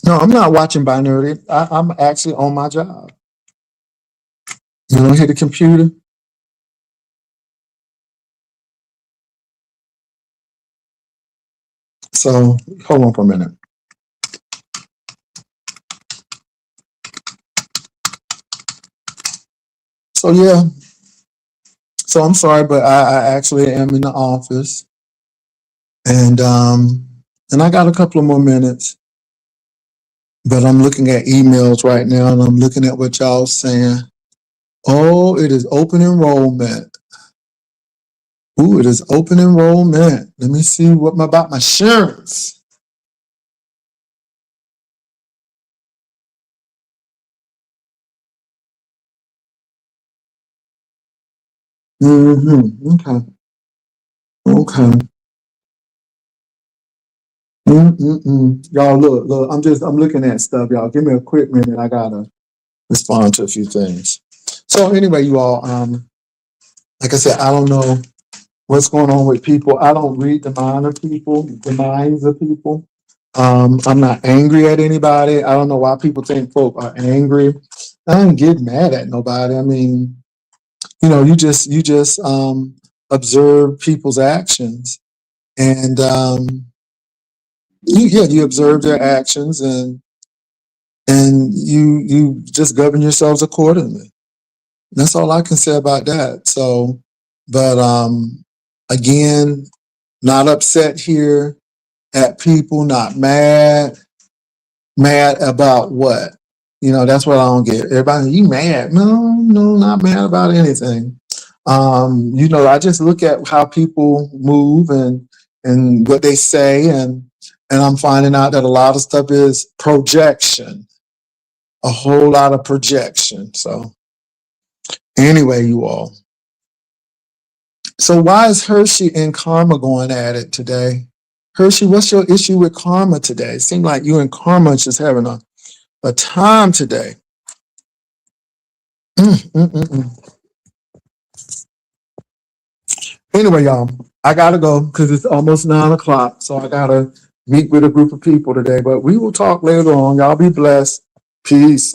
Speaker 2: no, I'm not watching binary. I'm actually on my job. You don't hear the computer. So hold on for a minute. So yeah. So I'm sorry, but I actually am in the office, and I got a couple of more minutes. But I'm looking at emails right now, and I'm looking at what y'all saying. Oh, it is open enrollment. Ooh, it is open enrollment. Let me see what about my insurance. Okay. Okay. Y'all look. I'm looking at stuff. Y'all give me a quick minute. I gotta respond to a few things. So anyway, you all, like I said, I don't know what's going on with people. I don't read the mind of people, the minds of people. I'm not angry at anybody. I don't know why people think folk are angry. I don't get mad at nobody. I mean, you just observe people's actions, and you observe their actions, and you just govern yourselves accordingly. That's all I can say about that. So, but again, not upset here at people, not mad. Mad about what? That's what I don't get. Everybody, you mad? No, no, not mad about anything. I just look at how people move and what they say, and I'm finding out that a lot of stuff is projection, a whole lot of projection. So anyway, you all. So why is Hershey and Karma going at it today? Hershey, what's your issue with Karma today? It seems like you and Karma is just having a time today. Mm, mm, mm, mm. Anyway, y'all, I gotta go because it's almost 9 o'clock. So I gotta meet with a group of people today. But we will talk later on. Y'all be blessed. Peace.